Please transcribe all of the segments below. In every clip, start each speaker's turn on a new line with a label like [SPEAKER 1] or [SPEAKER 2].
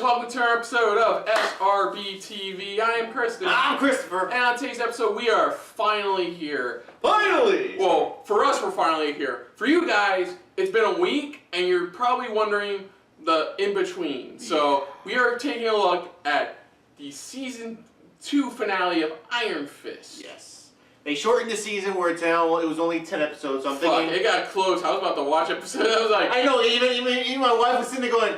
[SPEAKER 1] welcome to our episode of SRBTV. I am Kristen.
[SPEAKER 2] I'm Christopher.
[SPEAKER 1] And on today's episode, we are finally here.
[SPEAKER 2] Finally!
[SPEAKER 1] Well, for us, we're finally here. For you guys, it's been a week, and you're probably wondering the in-between. So, we are taking a look at the Season 2 finale of Iron Fist.
[SPEAKER 2] Yes. They shortened the season where it's now, it was only 10 episodes, so I'm thinking...
[SPEAKER 1] it got close. I was about to watch episode. I was like...
[SPEAKER 2] I know, even my wife was sitting there going,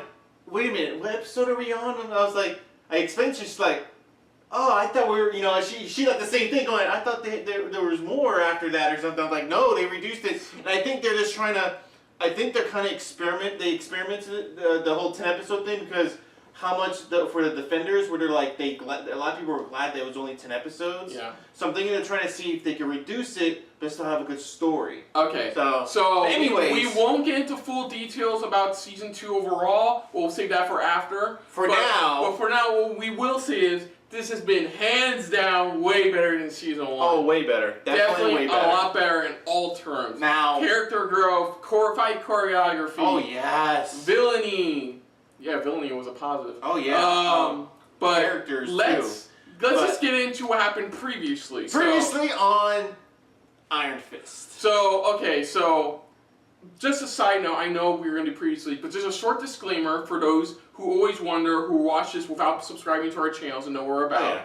[SPEAKER 2] wait a minute, what episode are we on? And I was like, I explained, she's like, oh, I thought we were, you know, she got the same thing going, I thought there was more after that or something. I was like, no, they reduced it. And I think they're just trying to, I think they're kind of they experimented the whole 10 episode thing because how much for the Defenders where they're like, a lot of people were glad that it was only 10 episodes.
[SPEAKER 1] Yeah.
[SPEAKER 2] So I'm thinking they're trying to see if they can reduce it but still have a good story.
[SPEAKER 1] Okay.
[SPEAKER 2] So anyways.
[SPEAKER 1] We won't get into full details about Season 2 overall. We'll save that for after. But for now, what we will say is this has been hands down way better than Season 1.
[SPEAKER 2] Oh, way better. Definitely way better.
[SPEAKER 1] A lot better in all terms.
[SPEAKER 2] Now.
[SPEAKER 1] Character growth, fight choreography.
[SPEAKER 2] Oh, yes.
[SPEAKER 1] Villainy. Yeah, villainy was a positive.
[SPEAKER 2] Oh, yeah.
[SPEAKER 1] But
[SPEAKER 2] characters,
[SPEAKER 1] let's just get into what happened previously.
[SPEAKER 2] On Iron Fist.
[SPEAKER 1] So just a side note, I know we were going to do previously, but just a short disclaimer for those who always wonder, who watch this without subscribing to our channels and know what we're about.
[SPEAKER 2] Oh, yeah.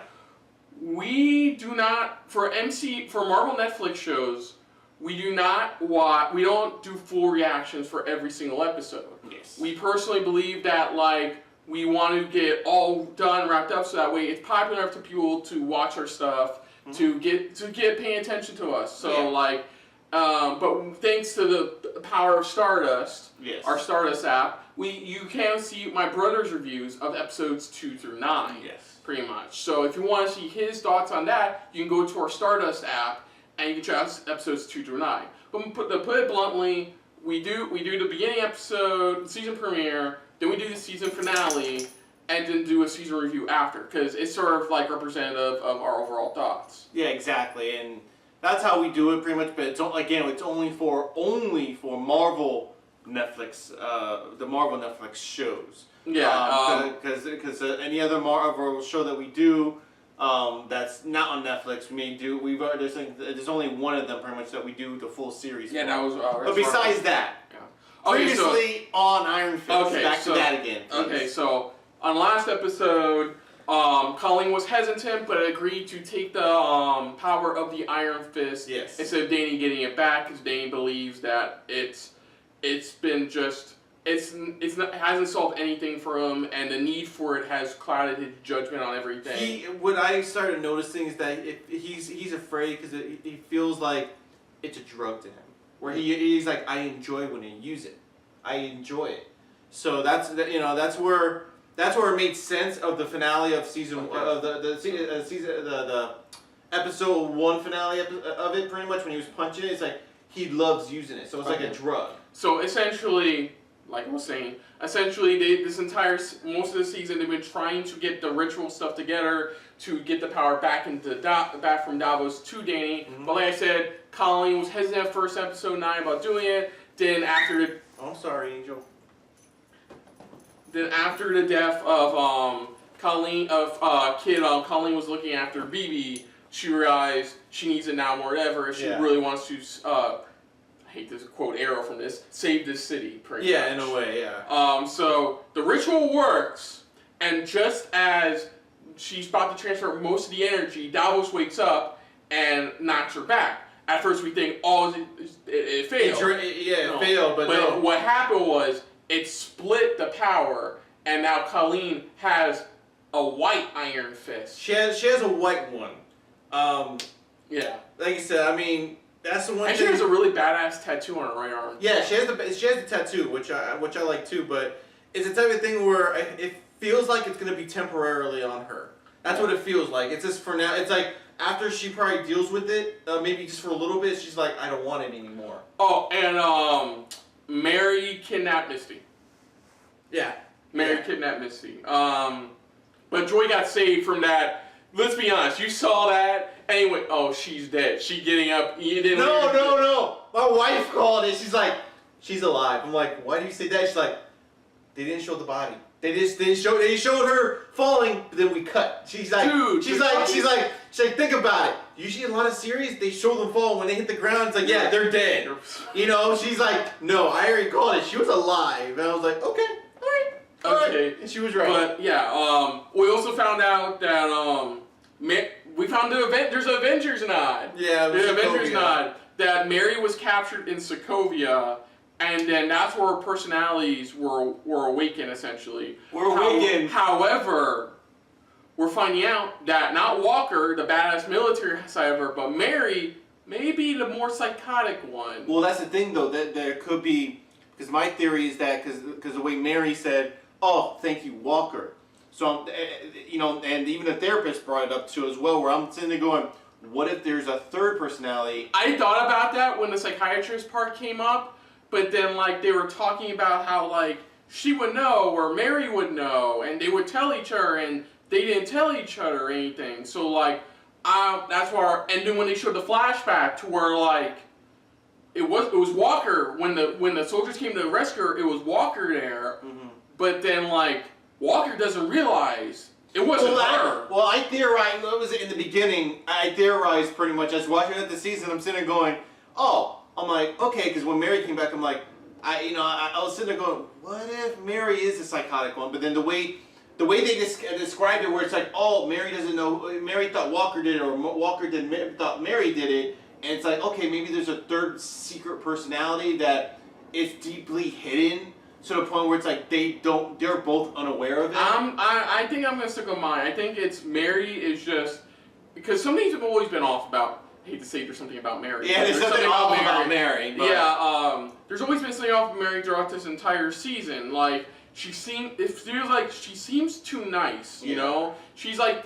[SPEAKER 1] We do not, for Marvel Netflix shows, we don't do full reactions for every single episode.
[SPEAKER 2] Yes.
[SPEAKER 1] We personally believe that, like, we want to get all done, wrapped up, so that way it's popular enough to people to watch our stuff, to get paying attention to us. So, but thanks to the power of Stardust, our Stardust app, you can see my brother's reviews of episodes 2 through 9. Yes. Pretty much. So if you want to see his thoughts on that, you can go to our Stardust app and you can check out episodes 2 through 9. But to put it bluntly, we do the beginning episode, season premiere, then we do the season finale, and then do a season review after, because it's sort of like representative of our overall thoughts.
[SPEAKER 2] Yeah, exactly, and that's how we do it pretty much. But it's only for Marvel Netflix, the Marvel Netflix shows.
[SPEAKER 1] Yeah,
[SPEAKER 2] because any other Marvel show that we do that's not on Netflix, there's only one of them pretty much that we do the full series.
[SPEAKER 1] Yeah,
[SPEAKER 2] for.
[SPEAKER 1] that was.
[SPEAKER 2] But besides that, previously on Iron Fist. Back to that again. Please.
[SPEAKER 1] Okay, so on last episode, Colleen was hesitant, but agreed to take the power of the Iron Fist instead of Danny getting it back, because Danny believes that it hasn't solved anything for him, and the need for it has clouded his judgment on everything.
[SPEAKER 2] What I started noticing is that he's afraid because he feels like it's a drug to him. Where he's like, I enjoy when I use it. I enjoy it. So that's where it made sense of the finale of season of the episode 1 finale of it. Pretty much when he was punching it, it's like he loves using it. So it's like a drug.
[SPEAKER 1] So essentially, like I was saying, most of the season they've been trying to get the ritual stuff together to get the power back from Davos to Danny. But like I said, Colleen was hesitant at first episode 9 about doing it. Then after the After the death of Colleen Colleen was looking after BB, she realized she needs it now more than ever if she really wants to. I hate this quote arrow from this. Save this city, pretty much.
[SPEAKER 2] In a way, yeah.
[SPEAKER 1] So the ritual works, and just as she's about to transfer most of the energy, Davos wakes up and knocks her back. At first, we think, it failed.
[SPEAKER 2] It failed, but
[SPEAKER 1] what happened was it split the power, and now Colleen has a white Iron Fist.
[SPEAKER 2] She has a white one.
[SPEAKER 1] Yeah.
[SPEAKER 2] Like you said, I mean. That's the one.
[SPEAKER 1] And she has a really badass tattoo on her right arm.
[SPEAKER 2] Yeah, she has the tattoo, which I like too. But it's the type of thing where it feels like it's gonna be temporarily on her. That's what it feels like. It's just for now. It's like after she probably deals with it, maybe just for a little bit, she's like, I don't want it anymore.
[SPEAKER 1] Oh, and Mary kidnapped Misty.
[SPEAKER 2] Yeah.
[SPEAKER 1] Mary kidnapped Misty. But Joy got saved from that. Let's be honest, you saw that, and you went, oh, she's dead. She getting up. No.
[SPEAKER 2] My wife called it. She's like, she's alive. I'm like, why do you say that? She's like, They didn't show the body. They showed her falling, but then we cut. She's like,
[SPEAKER 1] dude,
[SPEAKER 2] she's like, think about it. Usually in a lot of series, they show them fall when they hit the ground. It's like, yeah, they're dead. You know, she's like, no, I already called it. She was alive. And I was like, okay, all right. And she was right.
[SPEAKER 1] But yeah, we also found out that we found there's an Avengers nod.
[SPEAKER 2] Yeah,
[SPEAKER 1] there's an Avengers nod that Mary was captured in Sokovia. And then that's where her personalities were awakened, essentially. However, we're finding out that not Walker, the badass military side of her, but Mary may be the more psychotic one.
[SPEAKER 2] Well, that's the thing, though, that there could be, because my theory is that, because the way Mary said, oh, thank you, Walker. So, you know, and even the therapist brought it up too as well, where I'm sitting there going, what if there's a third personality?
[SPEAKER 1] I thought about that when the psychiatrist part came up. But then, like, they were talking about how, like, she would know or Mary would know, and they would tell each other, and they didn't tell each other or anything. So, like, that's why. And then when they showed the flashback to where, like, it was Walker when the soldiers came to rescue her, it was Walker there. Mm-hmm. But then, like, Walker doesn't realize it wasn't her.
[SPEAKER 2] Well, I theorized. What was it in the beginning? I theorized pretty much. I was watching it the season. I'm sitting there going, oh. I'm like, okay, because when Mary came back, I'm like, I was sitting there going, what if Mary is the psychotic one? But then the way they described it, where it's like, oh, Mary doesn't know, Mary thought Walker did it, or Walker thought Mary did it, and it's like, okay, maybe there's a third secret personality that is deeply hidden to the point where it's like they're both unaware of it.
[SPEAKER 1] I think I'm gonna stick with mine. I think it's Mary is just because some things have always been off about. I hate to say there's something about Mary.
[SPEAKER 2] Yeah, there's something off about Mary. But...
[SPEAKER 1] Yeah, there's always been something off of Mary throughout this entire season. Like, it feels like she seems too nice, you know? She's like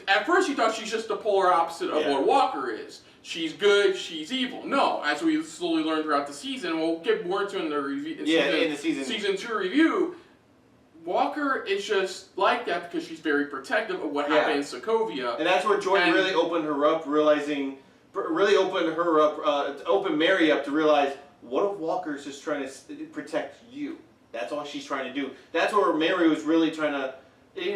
[SPEAKER 1] at first you thought she's just the polar opposite of what Walker is. She's good, she's evil. No, as we slowly learn throughout the season, we'll get more into it in the review.
[SPEAKER 2] In the season
[SPEAKER 1] 2 review. Walker is just like that because she's very protective of what happened in Sokovia.
[SPEAKER 2] And that's where Jordan really opened her up, opened Mary up to realize, what if Walker's just trying to protect you? That's all she's trying to do. That's where Mary was really trying to,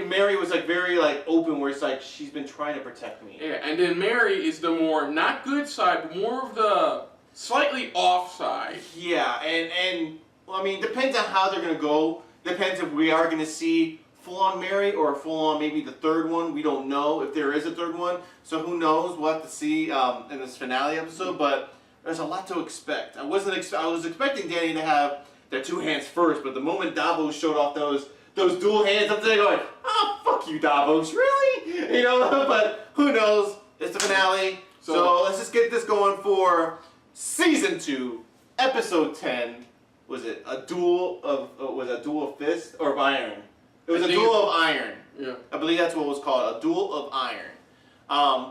[SPEAKER 2] Mary was like very like open, where it's like, she's been trying to protect me.
[SPEAKER 1] Yeah, and then Mary is the more, not good side, but more of the slightly off side.
[SPEAKER 2] Yeah, and well, I mean, depends on how they're going to go. Depends if we are going to see full-on Mary or full-on maybe the third one. We don't know if there is a third one. So who knows? We'll have to see in this finale episode. But there's a lot to expect. I was expecting Danny to have their two hands first. But the moment Davos showed off those dual hands, I'm there going, oh, fuck you, Davos. Really? You know, but who knows? It's the finale. So let's just get this going for Season 2, Episode 10. Was it a duel of fist or of iron? It was a duel of iron.
[SPEAKER 1] Yeah.
[SPEAKER 2] I believe that's what it was called, a duel of iron.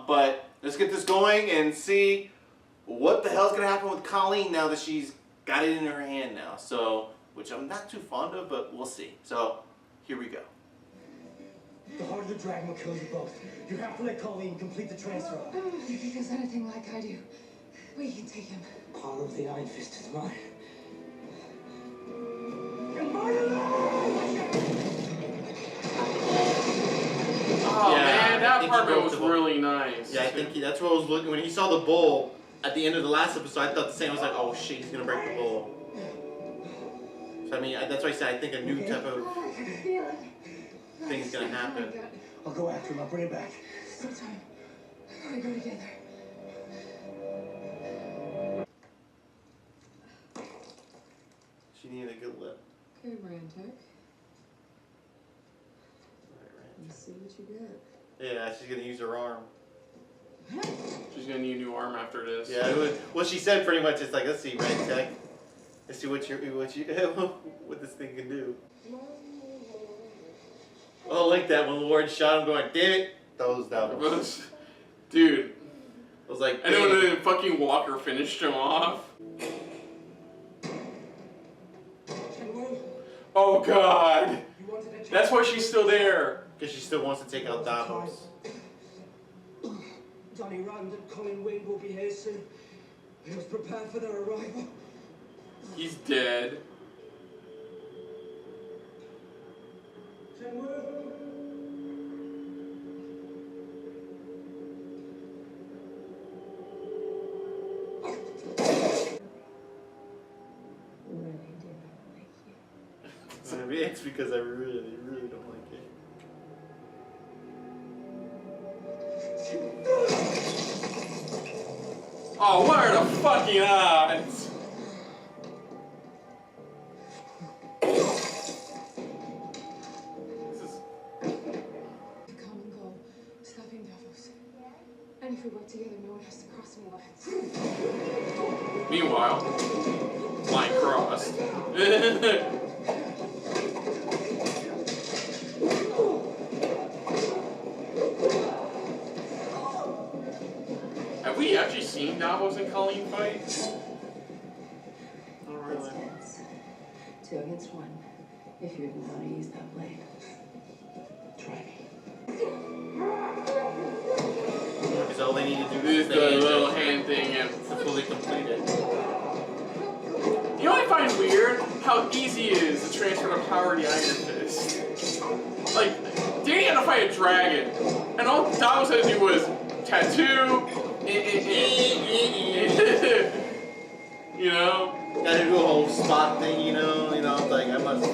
[SPEAKER 2] But let's get this going and see what the hell's gonna happen with Colleen now that she's got it in her hand now. So, which I'm not too fond of, but we'll see. So, here we go.
[SPEAKER 3] The heart of the dragon will kill you both. You have to let Colleen complete the transfer.
[SPEAKER 4] If he feels anything like I do, we can take him.
[SPEAKER 3] Power of the Iron Fist is mine.
[SPEAKER 1] Oh man, that part was really nice.
[SPEAKER 2] Yeah, I think that's what I was looking when he saw the bowl at the end of the last episode. I thought the same. I was like, oh shit, he's gonna break the bowl. So I mean, that's why I said I think a new type of thing is gonna happen.
[SPEAKER 3] I'll go after him. I'll bring him back.
[SPEAKER 4] Sometime we go together.
[SPEAKER 2] She needed a good lip.
[SPEAKER 4] Okay, Rantic. Let's see what you get.
[SPEAKER 2] Yeah, she's gonna use her arm.
[SPEAKER 1] She's gonna need a new arm after this.
[SPEAKER 2] Yeah, well, she said pretty much. It's like, let's see, Red Tech. Let's see what this thing can do. Oh, I like that when Lauren shot him, going, damn it, that was.
[SPEAKER 1] Dude.
[SPEAKER 2] I was like,
[SPEAKER 1] I know when fucking Walker finished him off. Oh god! That's why she's still there.
[SPEAKER 2] Because she still wants to take out Davos.
[SPEAKER 3] Johnny Rand and Colin Wing will be here soon. We must prepare for their arrival.
[SPEAKER 1] He's dead.
[SPEAKER 4] Really do not like you.
[SPEAKER 2] So maybe it's because I really, really don't like it.
[SPEAKER 1] Oh, what are the fucking odds?
[SPEAKER 4] Common goal, stopping Davos. And if we work together, no one has to cross any lines.
[SPEAKER 1] Meanwhile, line crossed. Have we actually seen Davos and Colleen fight?
[SPEAKER 2] Not really.
[SPEAKER 4] It's 2 against 1. If you didn't know how to use that blade. Try me.
[SPEAKER 2] Because all they need to do
[SPEAKER 1] This
[SPEAKER 2] is
[SPEAKER 1] is the little hand thing and
[SPEAKER 2] to fully complete it.
[SPEAKER 1] you know what I find weird? How easy it is to transfer the power to the Iron Fist. Like, Danny had to fight a dragon, and all Davos had to do was tattoo, you know?
[SPEAKER 2] Gotta do a whole spot thing, you know, it's like I must.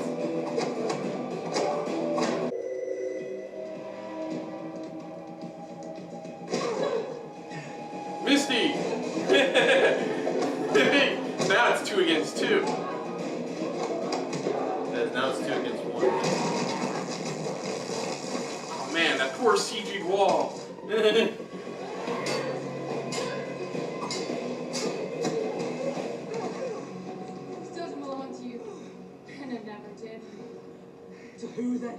[SPEAKER 1] Misty! Now it's 2 against 2.
[SPEAKER 2] Now it's 2 against 1.
[SPEAKER 1] Oh man, that poor CG wall.
[SPEAKER 4] This doesn't belong to you. And it never did.
[SPEAKER 3] To who then?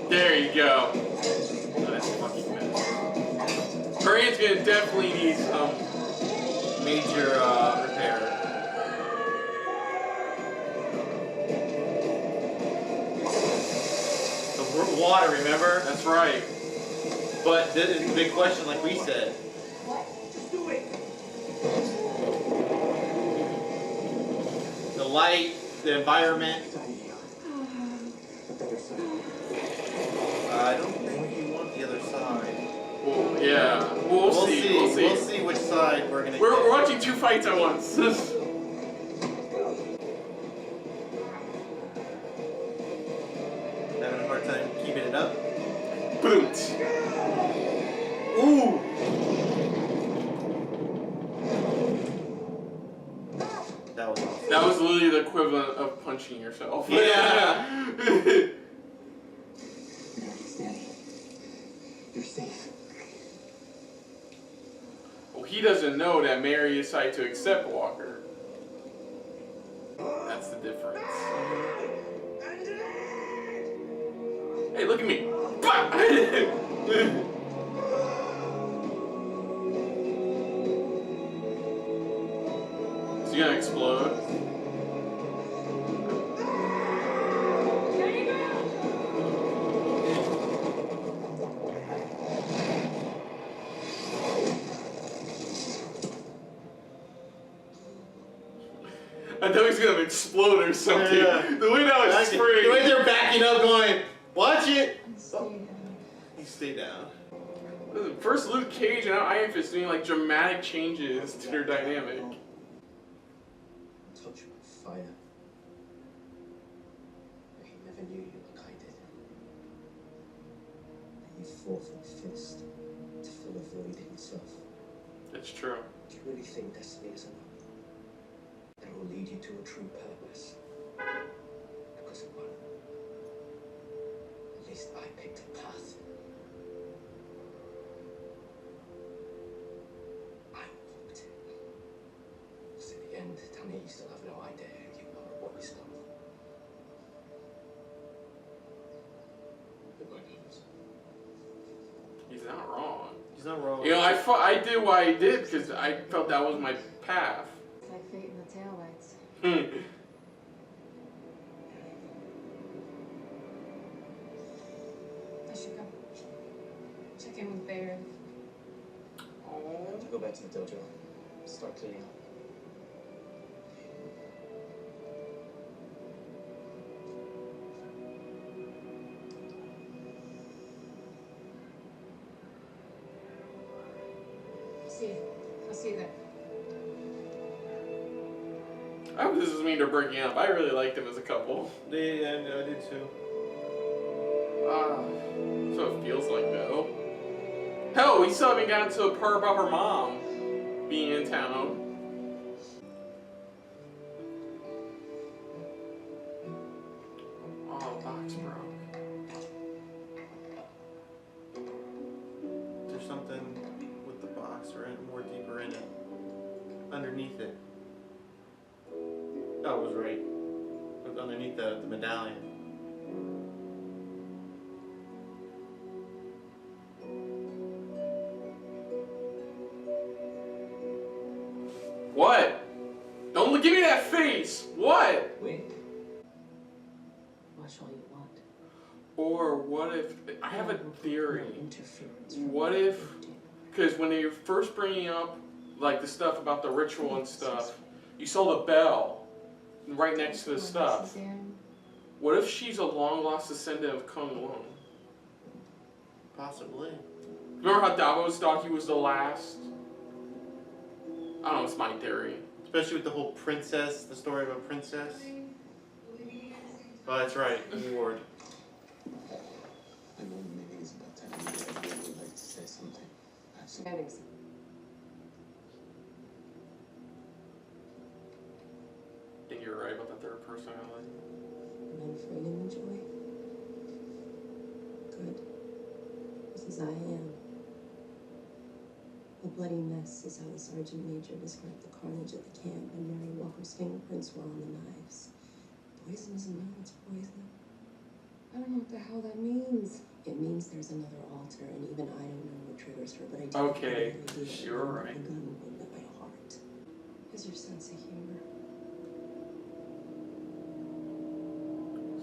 [SPEAKER 1] There you go. Oh, that's fucking mess. Brian's gonna definitely need some
[SPEAKER 2] Major repair. The water, remember?
[SPEAKER 1] That's right.
[SPEAKER 2] But this is the big question, like we said.
[SPEAKER 3] What? Just do it.
[SPEAKER 2] The light, the environment. I don't think you want the other side.
[SPEAKER 1] Well, yeah. We'll see. We'll see.
[SPEAKER 2] We'll see which side we're gonna
[SPEAKER 1] We're
[SPEAKER 2] get.
[SPEAKER 1] watching 2 fights at once.
[SPEAKER 2] Having a hard time keeping it up.
[SPEAKER 1] Boot.
[SPEAKER 2] Ooh! That was awesome.
[SPEAKER 1] That was literally the equivalent of punching yourself.
[SPEAKER 2] Yeah.
[SPEAKER 3] You're safe.
[SPEAKER 1] Well, he doesn't know that Mary decided to accept Walker. That's the difference. Hey, look at me. Bah! Is he gonna explode? I thought he was gonna explode or something.
[SPEAKER 2] Yeah.
[SPEAKER 1] The way that was
[SPEAKER 2] The way
[SPEAKER 1] spraying.
[SPEAKER 2] they're backing up going, watch it!
[SPEAKER 4] Stay down.
[SPEAKER 2] You stay down.
[SPEAKER 1] First Luke Cage and now Iron Fist doing like dramatic changes to their dynamic.
[SPEAKER 3] Touch my fire. I never knew you like I did. And you fought for a fist to fill a void in yourself.
[SPEAKER 1] That's true.
[SPEAKER 3] Do you really think destiny is enough? That will lead you to a true purpose. Because it won't. At least I picked a path. I walked it. Because in the end, Danny, you still have no idea who you are or what you stand for. But my purpose.
[SPEAKER 1] He's not wrong.
[SPEAKER 2] He's not wrong.
[SPEAKER 1] You know, I did what I did because I felt that was my path.
[SPEAKER 4] It's like fate in the taillights. I should go. Check in with Baron.
[SPEAKER 3] To go back to the dojo. Start cleaning up.
[SPEAKER 1] I hope this doesn't mean they're breaking up. I really liked them as a couple.
[SPEAKER 2] Yeah, I did too.
[SPEAKER 1] So it feels like though. Hell, we still haven't gotten to a part about her mom being in town. Oh, the box broke.
[SPEAKER 2] There's something with the box or more deeper in it. Underneath it. Oh, it was right. It was underneath the medallion.
[SPEAKER 1] What? Don't give me that face! What?
[SPEAKER 3] Wait.
[SPEAKER 4] Watch all you want.
[SPEAKER 1] Or what if... I have a theory.
[SPEAKER 4] No interference from
[SPEAKER 1] What if...
[SPEAKER 4] what you do.
[SPEAKER 1] Because when they were first bringing up like the stuff about the ritual and stuff, you saw the bell right next to the stuff. What if she's a long-lost descendant of Kung Lung?
[SPEAKER 2] Possibly.
[SPEAKER 1] Remember how Davos thought he was the last? I don't know, it's my theory.
[SPEAKER 2] Especially with the whole princess, the story of a princess. Oh, that's right, Ward.
[SPEAKER 3] I know maybe it's about time you guys would like to say something. Absolutely.
[SPEAKER 1] I think you're right about the third personality.
[SPEAKER 4] I'm not afraid anymore, Joy. Good. This is I am. A bloody mess is how the sergeant major described the carnage at the camp, and Mary Walker's fingerprints were on the knives. Poison isn't known, it's poison. I don't know what the hell that means. It means there's another altar, and even I don't know what triggers her, but I do.
[SPEAKER 1] Okay, you're right.
[SPEAKER 4] A gun would at my heart. Is your sense of humor?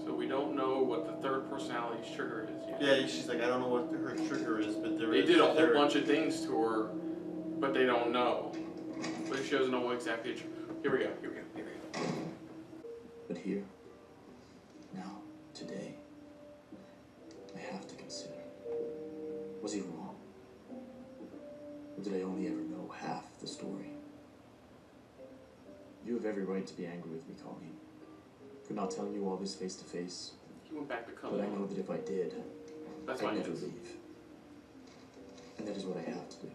[SPEAKER 1] So we don't know what the third personality's trigger is yet.
[SPEAKER 2] Yeah, she's like, I don't know what her trigger is, but there
[SPEAKER 1] They
[SPEAKER 2] is
[SPEAKER 1] did a whole
[SPEAKER 2] third.
[SPEAKER 1] bunch of things to her, but they don't know. But she doesn't know what exactly. Here we go.
[SPEAKER 3] But here, now, today, I have to consider, was he wrong? Or did I only ever know half the story? You have every right to be angry with me, Colleen, for not telling you all this face to face.
[SPEAKER 1] He went back to Kung
[SPEAKER 3] But I
[SPEAKER 1] Lung.
[SPEAKER 3] know that if I did,
[SPEAKER 1] That's
[SPEAKER 3] I'd
[SPEAKER 1] my
[SPEAKER 3] never
[SPEAKER 1] guess.
[SPEAKER 3] leave. And that is what I have to do.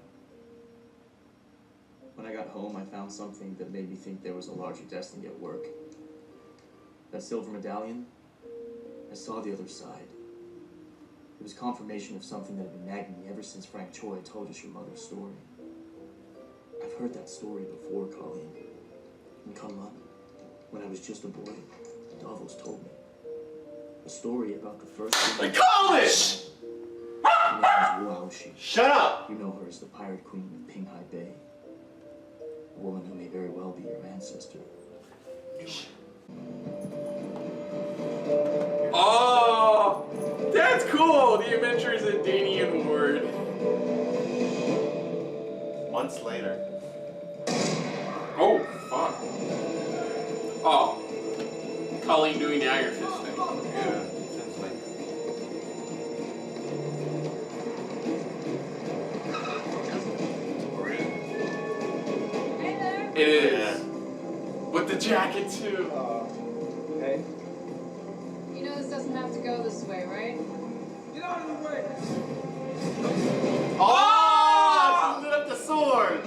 [SPEAKER 3] When I got home, I found something that made me think there was a larger destiny at work. That silver medallion, I saw the other side. It was confirmation of something that had been nagging me ever since Frank Choi told us your mother's story. I've heard that story before, Colleen. In Kunlun, when I was just a boy, Davos told me. A story about the first woman.
[SPEAKER 2] Call it!
[SPEAKER 3] Her name is Wu Aoshi.
[SPEAKER 2] Shut up!
[SPEAKER 3] You know her as the pirate queen of Pinghai Bay. A woman who may very well be your ancestor.
[SPEAKER 1] Oh, that's cool. The Adventures of Danny and Ward.
[SPEAKER 2] Months later.
[SPEAKER 1] Oh, fuck. Oh, Colleen doing the Iron Fist thing.
[SPEAKER 2] Yeah, sounds like.
[SPEAKER 1] It is.
[SPEAKER 2] Yeah.
[SPEAKER 1] With the jacket too.
[SPEAKER 5] Hey,
[SPEAKER 6] You know this doesn't have to go this way, right?
[SPEAKER 5] get out of the way!
[SPEAKER 2] Oh! She lit up the sword!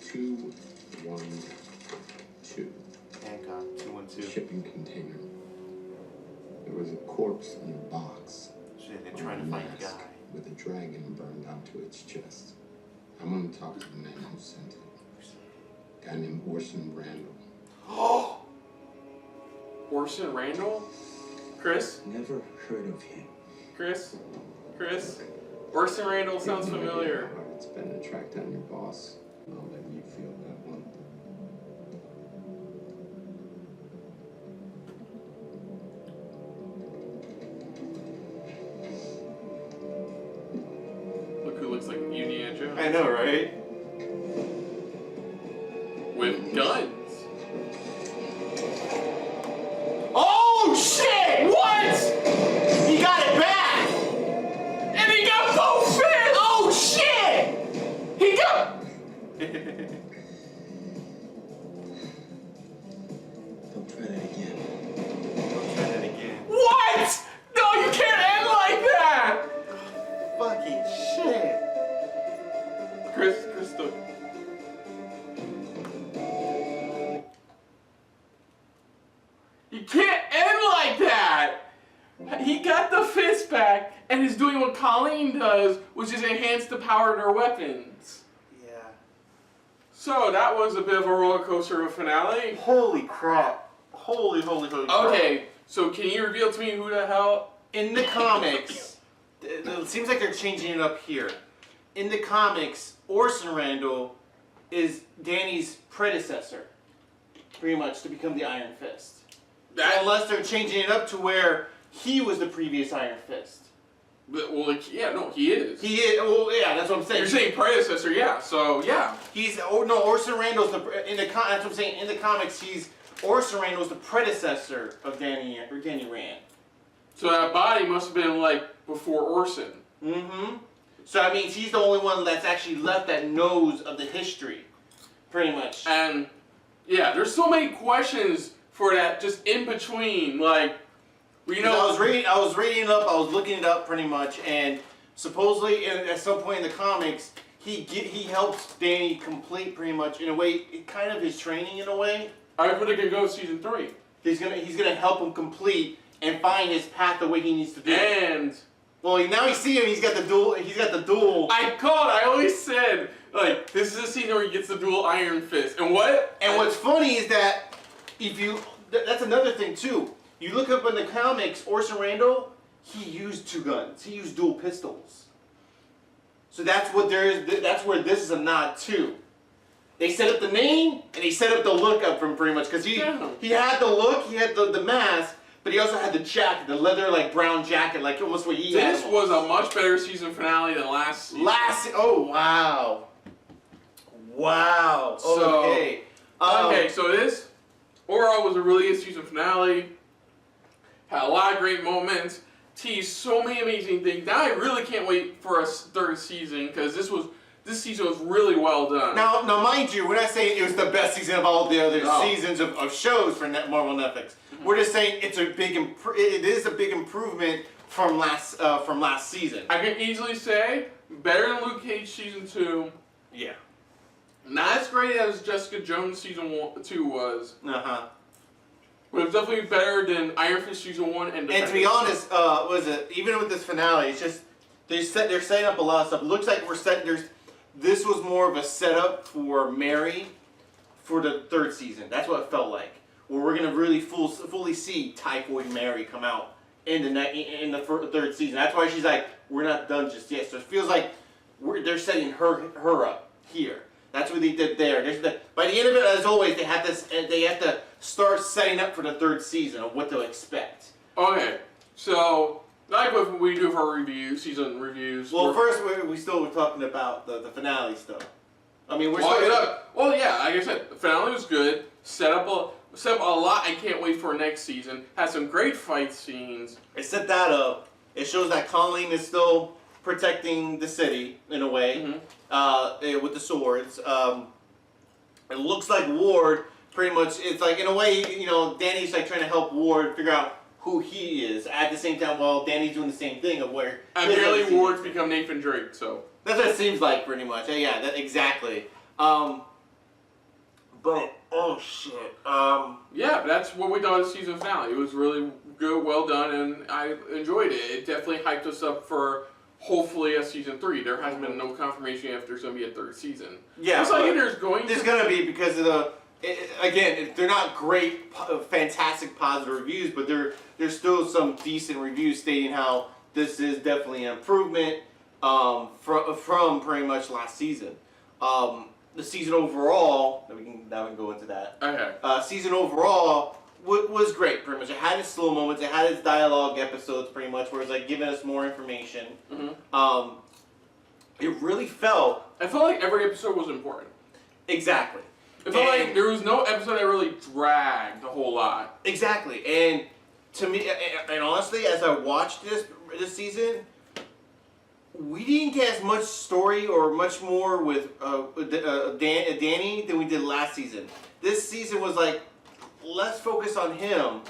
[SPEAKER 7] 212.
[SPEAKER 2] Hancock, 212.
[SPEAKER 7] Shipping container. There was a corpse in a box.
[SPEAKER 2] Shit, they're
[SPEAKER 7] on
[SPEAKER 2] trying
[SPEAKER 7] a
[SPEAKER 2] to find the
[SPEAKER 7] mask
[SPEAKER 2] guy.
[SPEAKER 7] with a dragon burned onto its chest. I'm gonna talk to the man who sent it. A guy named Orson Randall.
[SPEAKER 1] Oh, Orson Randall? Chris?
[SPEAKER 3] Never heard of him.
[SPEAKER 1] Chris? Orson Randall sounds
[SPEAKER 7] You have no idea
[SPEAKER 1] familiar.
[SPEAKER 7] how hard it's been to track down your boss. I'll let you feel that one.
[SPEAKER 1] Look who looks like Indiana Jones.
[SPEAKER 2] I know, right?
[SPEAKER 1] With guns. Oh shit! What?
[SPEAKER 2] He got it back!
[SPEAKER 1] And he got both fists! Oh shit! He got... and is doing what Colleen does, which is enhance the power of their weapons.
[SPEAKER 2] Yeah.
[SPEAKER 1] So that was a bit of a roller coaster of a finale.
[SPEAKER 2] Holy crap. Holy crap.
[SPEAKER 1] Okay, so can you reveal to me who the hell?
[SPEAKER 2] In the comics, it seems like they're changing it up here. In the comics, Orson Randall is Danny's predecessor, pretty much, to become the Iron Fist. Unless they're changing it up to where he was the previous Iron Fist.
[SPEAKER 1] Well, like, yeah, no, he is.
[SPEAKER 2] He is. Well, yeah, that's what I'm saying.
[SPEAKER 1] You're saying predecessor, yeah. So yeah.
[SPEAKER 2] Orson Randall's that's what I'm saying. In the comics, Orson Randall's the predecessor of Danny Rand.
[SPEAKER 1] So that body must have been like before Orson.
[SPEAKER 2] Mm-hmm. So that means he's the only one that's actually left that knows of the history, pretty much.
[SPEAKER 1] And yeah, there's so many questions for that just in between, like, you know.
[SPEAKER 2] I was reading it up. I was looking it up pretty much, and supposedly at some point in the comics, he helps Danny complete pretty much in a way, kind of his training in a way.
[SPEAKER 1] I think it could go season 3.
[SPEAKER 2] He's gonna help him complete and find his path the way he needs to do.
[SPEAKER 1] And
[SPEAKER 2] well, now you see him. He's got the dual.
[SPEAKER 1] I always said, like, this is a scene where he gets the dual Iron Fist. And
[SPEAKER 2] what's funny is that that's another thing too. You look up in the comics, Orson Randall, he used 2 guns. He used dual pistols. So that's what there is. That's where this is a nod to. They set up the name and they set up the look up from pretty much because he had the look, he had the mask, but he also had the jacket, the leather like brown jacket, like almost what he had.
[SPEAKER 1] This was a much better season finale than last season.
[SPEAKER 2] Oh wow. Wow. Okay.
[SPEAKER 1] So this overall was a really good season finale. Had a lot of great moments. Teased so many amazing things. Now I really can't wait for a 3rd season because this season was really well done.
[SPEAKER 2] Now, mind you, we're not saying it was the best season of all the other seasons of shows for Marvel Netflix. Mm-hmm. We're just saying it is a big improvement from last season.
[SPEAKER 1] I can easily say better than Luke Cage season 2.
[SPEAKER 2] Yeah.
[SPEAKER 1] Not as great as Jessica Jones season 2 was. But it's definitely better than Iron Fist season 1 and
[SPEAKER 2] to be honest, even with this finale, it's just they're setting up a lot of stuff. It looks like this was more of a setup for Mary for the 3rd season. That's what it felt like. Where we're gonna really fully see Typhoid Mary come out in the 3rd season. That's why she's like, we're not done just yet. So it feels like they're setting her up here. That's what they did there. By the end of it, as always, they have to start setting up for the 3rd season of what to expect.
[SPEAKER 1] Okay, so like what we do for season reviews.
[SPEAKER 2] Well, first we still were talking about the finale stuff. I mean, we're still.
[SPEAKER 1] Well, yeah, like I said, the finale was good. Set up a lot. I can't wait for next season. Had some great fight scenes.
[SPEAKER 2] It set that up. It shows that Colleen is still protecting the city in a way, with the swords. It looks like Ward pretty much. It's like in a way, Danny's like trying to help Ward figure out who he is at the same time while Danny's doing the same thing of where.
[SPEAKER 1] Apparently, Ward's become Nathan Drake, so.
[SPEAKER 2] That's what it seems like, pretty much. Yeah, exactly. But oh shit.
[SPEAKER 1] Yeah, that's what we thought of the season finale. It was really good, well done, and I enjoyed it. It definitely hyped us up for hopefully a season 3. There hasn't been no confirmation if there's going to be a 3rd season.
[SPEAKER 2] Yeah,
[SPEAKER 1] it's like there's going to
[SPEAKER 2] be because of again, they're not great, fantastic positive reviews, but there's still some decent reviews stating how this is definitely an improvement from pretty much last season. The season overall, we can go into that.
[SPEAKER 1] Okay.
[SPEAKER 2] Season overall was great, pretty much. It had its slow moments, it had its dialogue episodes, pretty much, where it's like giving us more information.
[SPEAKER 1] Mm-hmm.
[SPEAKER 2] It really felt.
[SPEAKER 1] I felt like every episode was important.
[SPEAKER 2] Exactly.
[SPEAKER 1] It felt like there was no episode that really dragged a whole lot.
[SPEAKER 2] Exactly, and to me, and honestly, as I watched this season, we didn't get as much story or much more with Danny than we did last season. This season was like less focus on him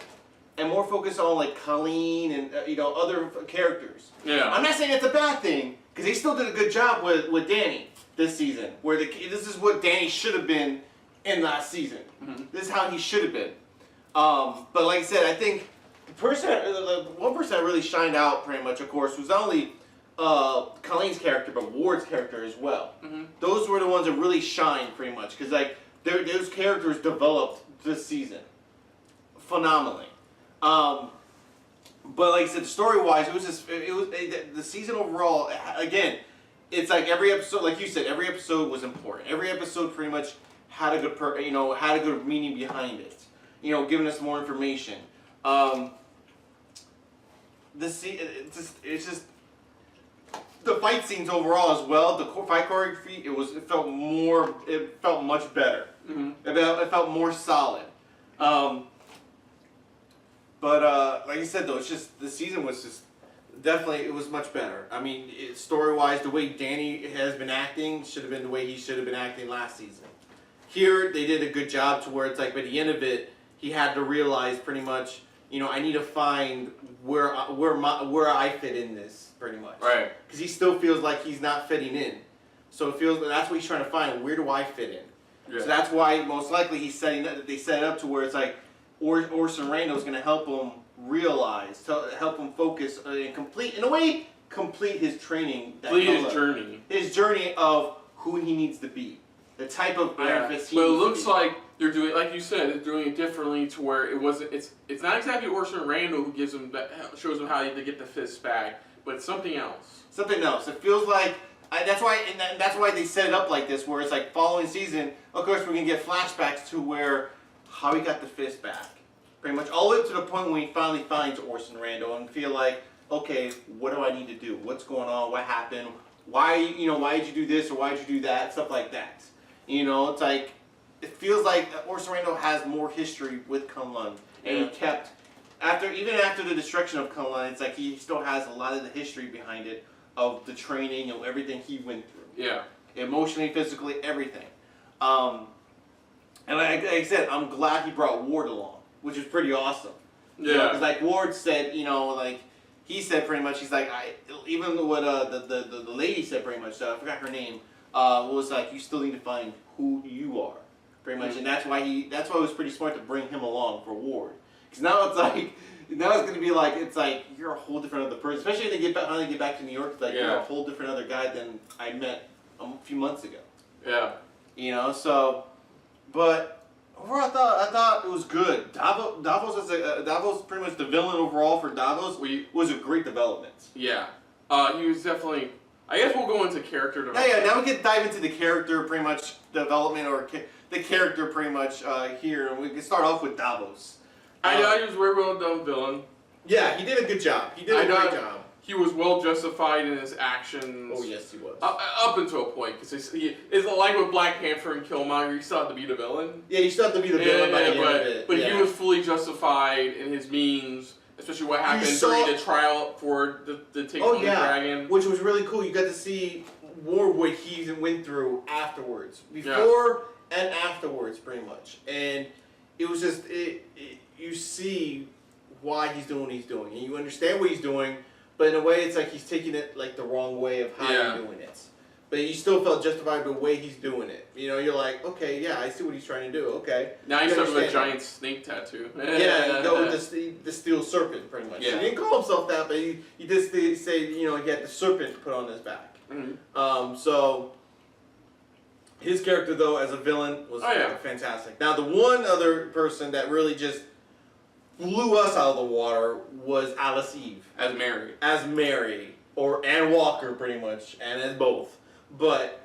[SPEAKER 2] and more focus on like Colleen and other characters.
[SPEAKER 1] Yeah.
[SPEAKER 2] I'm not saying it's a bad thing because they still did a good job with Danny this season. Where this is what Danny should have been in last season. Mm-hmm. This is how he should have been. But like I said, I think the one person that really shined out pretty much, of course, was not only Colleen's character, but Ward's character as well.
[SPEAKER 1] Mm-hmm.
[SPEAKER 2] Those were the ones that really shined pretty much, because like those characters developed this season phenomenally. But like I said, story-wise, the season overall. Again, it's like every episode, like you said, every episode was important. Every episode pretty much had a good had a good meaning behind it. Giving us more information. It's just the fight scenes overall as well. The fight choreography, it felt much better.
[SPEAKER 1] Mm-hmm.
[SPEAKER 2] It felt more solid. But like I said though, it's just the season was just definitely it was much better. I mean, story-wise, the way Danny has been acting should have been the way he should have been acting last season. Here they did a good job to where it's like by the end of it, he had to realize pretty much, I need to find where I fit in this pretty much.
[SPEAKER 1] Right.
[SPEAKER 2] Because he still feels like he's not fitting in. So that's what he's trying to find. Where do I fit in? Yeah. So that's why most likely they set it up to where it's like Orson Randall's going to help him realize, help him focus and complete his training. His journey of who he needs to be. The type of Iron Fist he
[SPEAKER 1] But it
[SPEAKER 2] needs
[SPEAKER 1] looks
[SPEAKER 2] to be.
[SPEAKER 1] like they're doing, like you said, they're doing it differently to where it's not exactly Orson Randall who shows him how to get the fist back, but it's something else.
[SPEAKER 2] Something else. It feels like that's why they set it up like this, where it's like following season. Of course, we're gonna get flashbacks to how he got the fist back, pretty much all the way up to the point when he finally finds Orson Randall and feel like, okay, what do I need to do? What's going on? What happened? Why did you do this or why did you do that? Stuff like that. It's like it feels like Orson Randall has more history with Kunlun, and he kept even after the destruction of Kunlun, it's like he still has a lot of the history behind it of the training and everything he went through.
[SPEAKER 1] Yeah.
[SPEAKER 2] Emotionally, physically, everything. And like I said, I'm glad he brought Ward along, which is pretty awesome.
[SPEAKER 1] Yeah.
[SPEAKER 2] Because like Ward said, he said pretty much, he's like, even what the lady said pretty much, I forgot her name, was like, you still need to find who you are, pretty much. And that's why it was pretty smart to bring him along for Ward. Because now it's going to be like, it's like, you're a whole different other person. Especially when they get back to New York, it's like, you're a whole different other guy than I met a few months ago.
[SPEAKER 1] Yeah.
[SPEAKER 2] But overall, I thought it was good. Davos pretty much the villain overall for Davos was a great development.
[SPEAKER 1] Yeah. He was definitely. I guess we'll go into character development.
[SPEAKER 2] Yeah. Now we can dive into the character pretty much development or the character pretty much here, and we can start off with Davos.
[SPEAKER 1] I know he was a very well done villain.
[SPEAKER 2] Yeah, he did a good job. He did a great job.
[SPEAKER 1] He was well justified in his actions.
[SPEAKER 2] Oh yes, he was.
[SPEAKER 1] Up until a point, because it's like with Black Panther and Killmonger, you still have to be the villain.
[SPEAKER 2] Yeah, you still have to be the villain by the end of it.
[SPEAKER 1] But he was fully justified in his means, especially what happened during the trial for the taking of the dragon.
[SPEAKER 2] Which was really cool. You got to see more what he went through afterwards, before and afterwards, pretty much. And it was just you see why he's doing what he's doing, and you understand what he's doing. But in a way, it's like he's taking it like the wrong way of how he's doing it. But you still felt justified the way he's doing it. You're like, okay, yeah, I see what he's trying to do. Okay.
[SPEAKER 1] Now he's talking about a giant snake tattoo.
[SPEAKER 2] Yeah, you go with the steel serpent, pretty much.
[SPEAKER 1] Yeah.
[SPEAKER 2] He didn't call himself that, but he did say, he had the serpent put on his back.
[SPEAKER 1] Mm-hmm.
[SPEAKER 2] So his character, though, as a villain was fantastic. Now, the one other person that really just blew us out of the water was Alice Eve.
[SPEAKER 1] As Mary.
[SPEAKER 2] As Mary. And Walker, pretty much. And as both. But,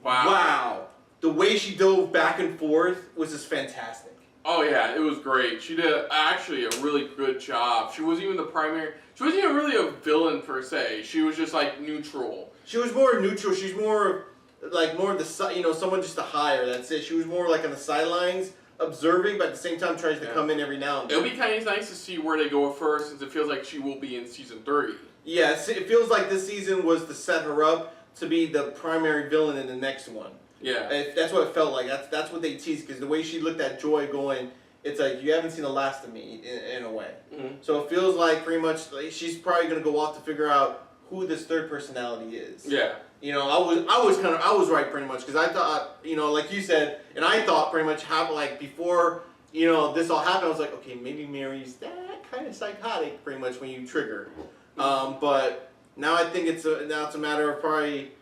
[SPEAKER 2] wow. The way she dove back and forth was just fantastic.
[SPEAKER 1] Oh, yeah. It was great. She did actually a really good job. She wasn't even the primary... She wasn't even really a villain, per se. She was just, like, neutral.
[SPEAKER 2] She was more neutral. She's more of the... someone just to hire. That's it. She was more, like, on the sidelines, observing, but at the same time tries to come in every now and then.
[SPEAKER 1] It'll be kind of nice to see where they go first, since it feels like she will be in season 3.
[SPEAKER 2] Yeah, it feels like this season was to set her up to be the primary villain in the next one.
[SPEAKER 1] Yeah.
[SPEAKER 2] That's what it felt like. That's what they teased, because the way she looked at Joy going, it's like, you haven't seen the last of me, in a way. Mm-hmm. So it feels like pretty much like she's probably going to go off to figure out who this third personality is.
[SPEAKER 1] Yeah.
[SPEAKER 2] I was right pretty much, because I thought, like you said, and I thought pretty much how, like, before this all happened, I was like, okay, maybe Mary's that kind of psychotic, pretty much, when you trigger. But now I think it's a matter of probably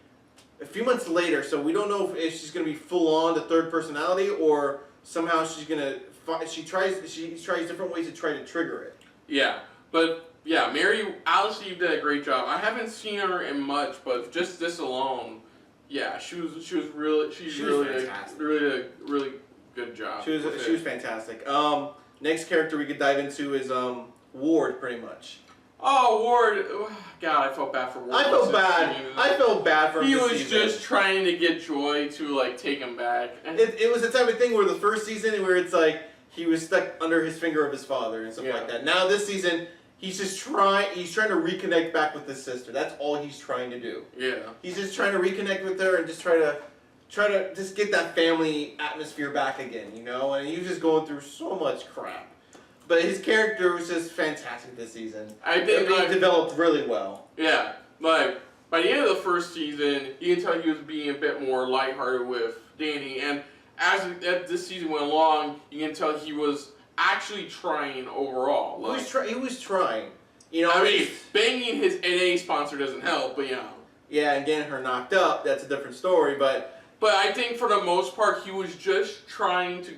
[SPEAKER 2] a few months later, so we don't know if she's going to be full on the third personality, or somehow she's going to she tries different ways to try to trigger it.
[SPEAKER 1] Yeah, but yeah, Alice Eve did a great job. I haven't seen her in much, but just this alone, yeah, she was really
[SPEAKER 2] fantastic.
[SPEAKER 1] really good job.
[SPEAKER 2] She was fantastic. Next character we could dive into is Ward, pretty much.
[SPEAKER 1] Oh, Ward! God, I felt bad for Ward.
[SPEAKER 2] I felt bad for him.
[SPEAKER 1] He
[SPEAKER 2] this
[SPEAKER 1] was
[SPEAKER 2] season.
[SPEAKER 1] just trying to get Joy to take him back.
[SPEAKER 2] It was the type of thing where the first season where it's like he was stuck under his finger of his father and stuff like that. Now this season, he's trying to reconnect back with his sister. That's all he's trying to do.
[SPEAKER 1] Yeah.
[SPEAKER 2] He's just trying to reconnect with her and just try to just get that family atmosphere back again, And he was just going through so much crap. But his character was just fantastic this season.
[SPEAKER 1] I think
[SPEAKER 2] he developed really well.
[SPEAKER 1] Yeah, by the end of the first season, you can tell he was being a bit more lighthearted with Danny, and as this season went along, you can tell he was actually trying overall.
[SPEAKER 2] He was trying.
[SPEAKER 1] I mean, banging his NA sponsor doesn't help, but
[SPEAKER 2] Yeah, and getting her knocked up, that's a different story, but
[SPEAKER 1] I think for the most part, he was just trying to,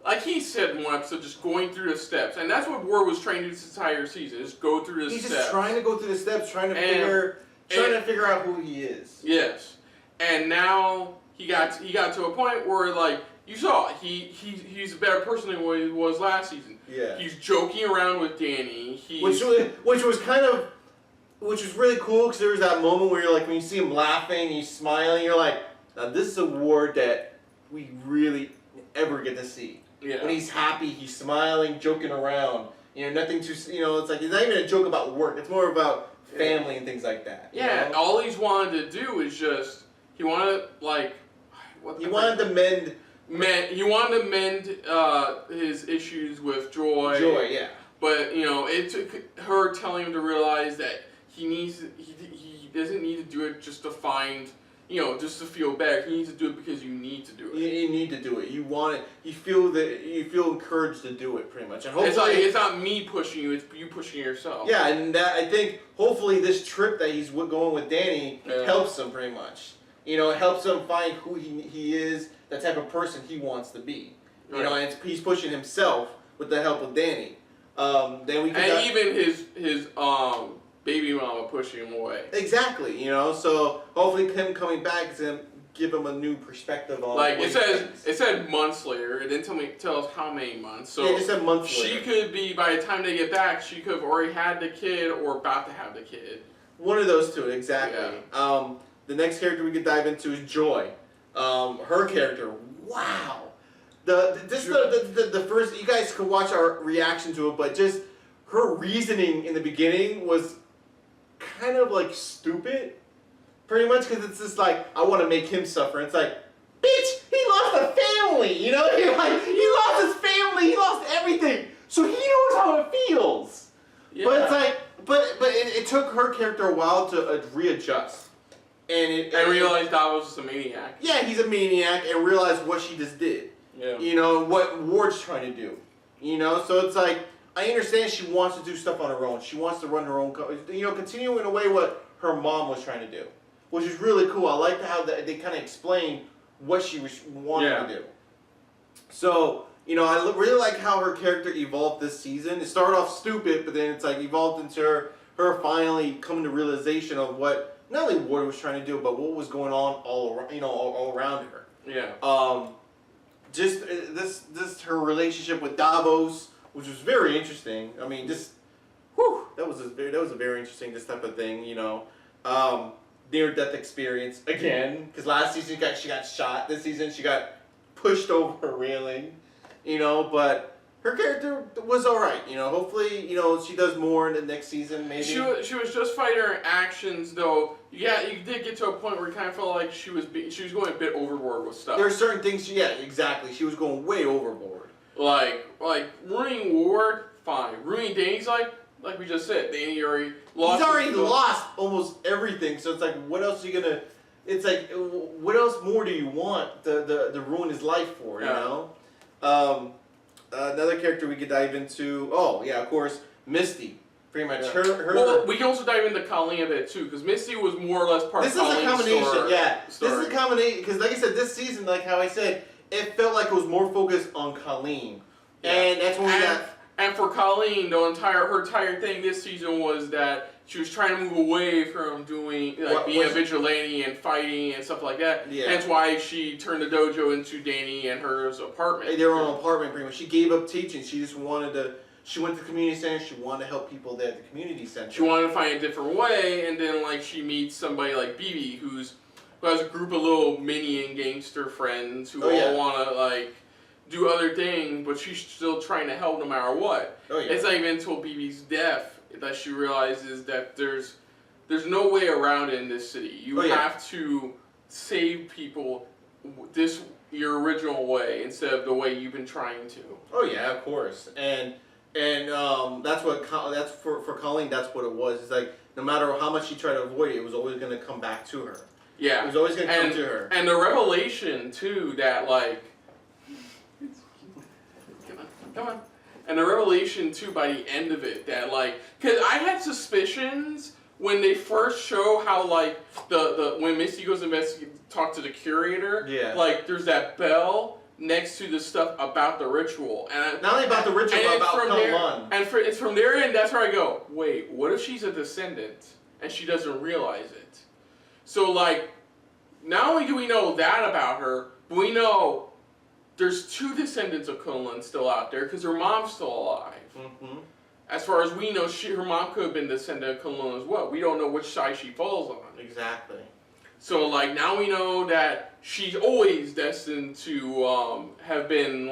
[SPEAKER 1] like he said in one episode, just going through the steps. And that's what Ward was trying to do this entire season, just go through the steps.
[SPEAKER 2] He's just trying to go through the steps, trying to figure out who he is.
[SPEAKER 1] Yes. And now he got to a point where, you saw, he's a better person than what he was last season.
[SPEAKER 2] Yeah.
[SPEAKER 1] He's joking around with Danny.
[SPEAKER 2] Which was really cool, because there was that moment where you're like, when you see him laughing, he's smiling, you're like, now this is a Ward that we really ever get to see.
[SPEAKER 1] Yeah.
[SPEAKER 2] When he's happy, he's smiling, joking around. Nothing too. It's like it's not even a joke about work. It's more about family and things like that.
[SPEAKER 1] Yeah. All he's wanted to do is just he wanted
[SPEAKER 2] He wanted to mend.
[SPEAKER 1] He wanted to mend his issues with Joy.
[SPEAKER 2] Joy, yeah.
[SPEAKER 1] But it took her telling him to realize that he doesn't need to do it just to find. Just to feel better. He needs to do it because you need to do it.
[SPEAKER 2] You need to do it. You want it. You feel encouraged to do it, pretty much. And hopefully,
[SPEAKER 1] it's not me pushing you. It's you pushing yourself.
[SPEAKER 2] Yeah, and I think hopefully this trip that he's going with Danny helps him pretty much. It helps him find who he is, the type of person he wants to be. And he's pushing himself with the help of Danny. Then we can
[SPEAKER 1] even his baby mama pushing him away.
[SPEAKER 2] Exactly, so hopefully him coming back is going to give him a new perspective on
[SPEAKER 1] it said months later. It didn't tell us how many months. So
[SPEAKER 2] it just said months
[SPEAKER 1] later. She could be, by the time they get back, she could have already had the kid or about to have the kid.
[SPEAKER 2] One of those two, exactly.
[SPEAKER 1] Yeah.
[SPEAKER 2] The next character we could dive into is Joy. Her character, wow. The first, you guys could watch our reaction to it, but just her reasoning in the beginning was kind of stupid, pretty much, because it's just I want to make him suffer. It's like, bitch, he lost a family, he lost his family, he lost everything, so he knows how it feels. Yeah. But it's but it took her character a while to readjust, and
[SPEAKER 1] realize Davos is a maniac.
[SPEAKER 2] Yeah, he's a maniac, and realize what she just did. Yeah. What Ward's trying to do. So it's I understand she wants to do stuff on her own. She wants to run her own, continue in a way what her mom was trying to do, which is really cool. I liked how they kind of explained what she was wanting to do. So, I really like how her character evolved this season. It started off stupid, but then it's evolved into her finally coming to realization of what not only Ward was trying to do, but what was going on all around her.
[SPEAKER 1] Yeah.
[SPEAKER 2] Just this her relationship with Davos, which was very interesting. I mean, that was a very interesting type of thing, near-death experience again. Because last season she got shot. This season she got pushed over a railing, But her character was all right, Hopefully, she does more in the next season. Maybe
[SPEAKER 1] she was just fighting her actions, though. Yeah, you did get to a point where you kind of felt like she was going a bit overboard with stuff.
[SPEAKER 2] There are certain things. Yeah, exactly. She was going way overboard.
[SPEAKER 1] Like ruining Ward, fine. Ruining Danny's like we just said, Danny already lost.
[SPEAKER 2] He's already lost almost everything. So it's what else are you gonna? It's what else more do you want to ruin his life for? another character we could dive into. Oh yeah, of course, Misty. Pretty much her.
[SPEAKER 1] Well, we can also dive into Colleen a bit too, because Misty was more or less part of Colleen's
[SPEAKER 2] This is a combination.
[SPEAKER 1] story.
[SPEAKER 2] This is a combination because, like I said, this season, like how I said, it felt like it was more focused on Colleen, and that's when we got.
[SPEAKER 1] And for Colleen, her entire thing this season was that she was trying to move away from doing being a vigilante and fighting and stuff like that.
[SPEAKER 2] Yeah.
[SPEAKER 1] That's why she turned the dojo into Danny and her apartment.
[SPEAKER 2] Their own apartment, pretty much. She gave up teaching. She just wanted to. She went to the community center. She wanted to help people there at the community center.
[SPEAKER 1] She wanted to find a different way, and then she meets somebody like BB, who has a group of little minion gangster friends who all want to do other things, but she's still trying to help no matter what.
[SPEAKER 2] Oh yeah.
[SPEAKER 1] It's not even until BB's death that she realizes that there's no way around it in this city. You have to save people your original way instead of the way you've been trying to.
[SPEAKER 2] Oh yeah, of course. And that's for Colleen. That's what it was. It's like no matter how much she tried to avoid it, it was always going to come back to her.
[SPEAKER 1] Yeah,
[SPEAKER 2] it was always going to come to her.
[SPEAKER 1] And the revelation too that come on. And the revelation too by the end of it that because I had suspicions when they first show how when Misty goes to talk to the curator.
[SPEAKER 2] Yeah.
[SPEAKER 1] There's that bell next to the stuff about the ritual, and
[SPEAKER 2] not only about the ritual, but about Kalun.
[SPEAKER 1] And it's from there, and that's where I go. Wait, what if she's a descendant and she doesn't realize it? So not only do we know that about her, but we know there's 2 descendants of Kunlun still out there because her mom's still alive.
[SPEAKER 2] Mm-hmm.
[SPEAKER 1] As far as we know, her mom could have been descendant of Kunlun as well. We don't know which side she falls on.
[SPEAKER 2] Exactly. So
[SPEAKER 1] now we know that she's always destined to have been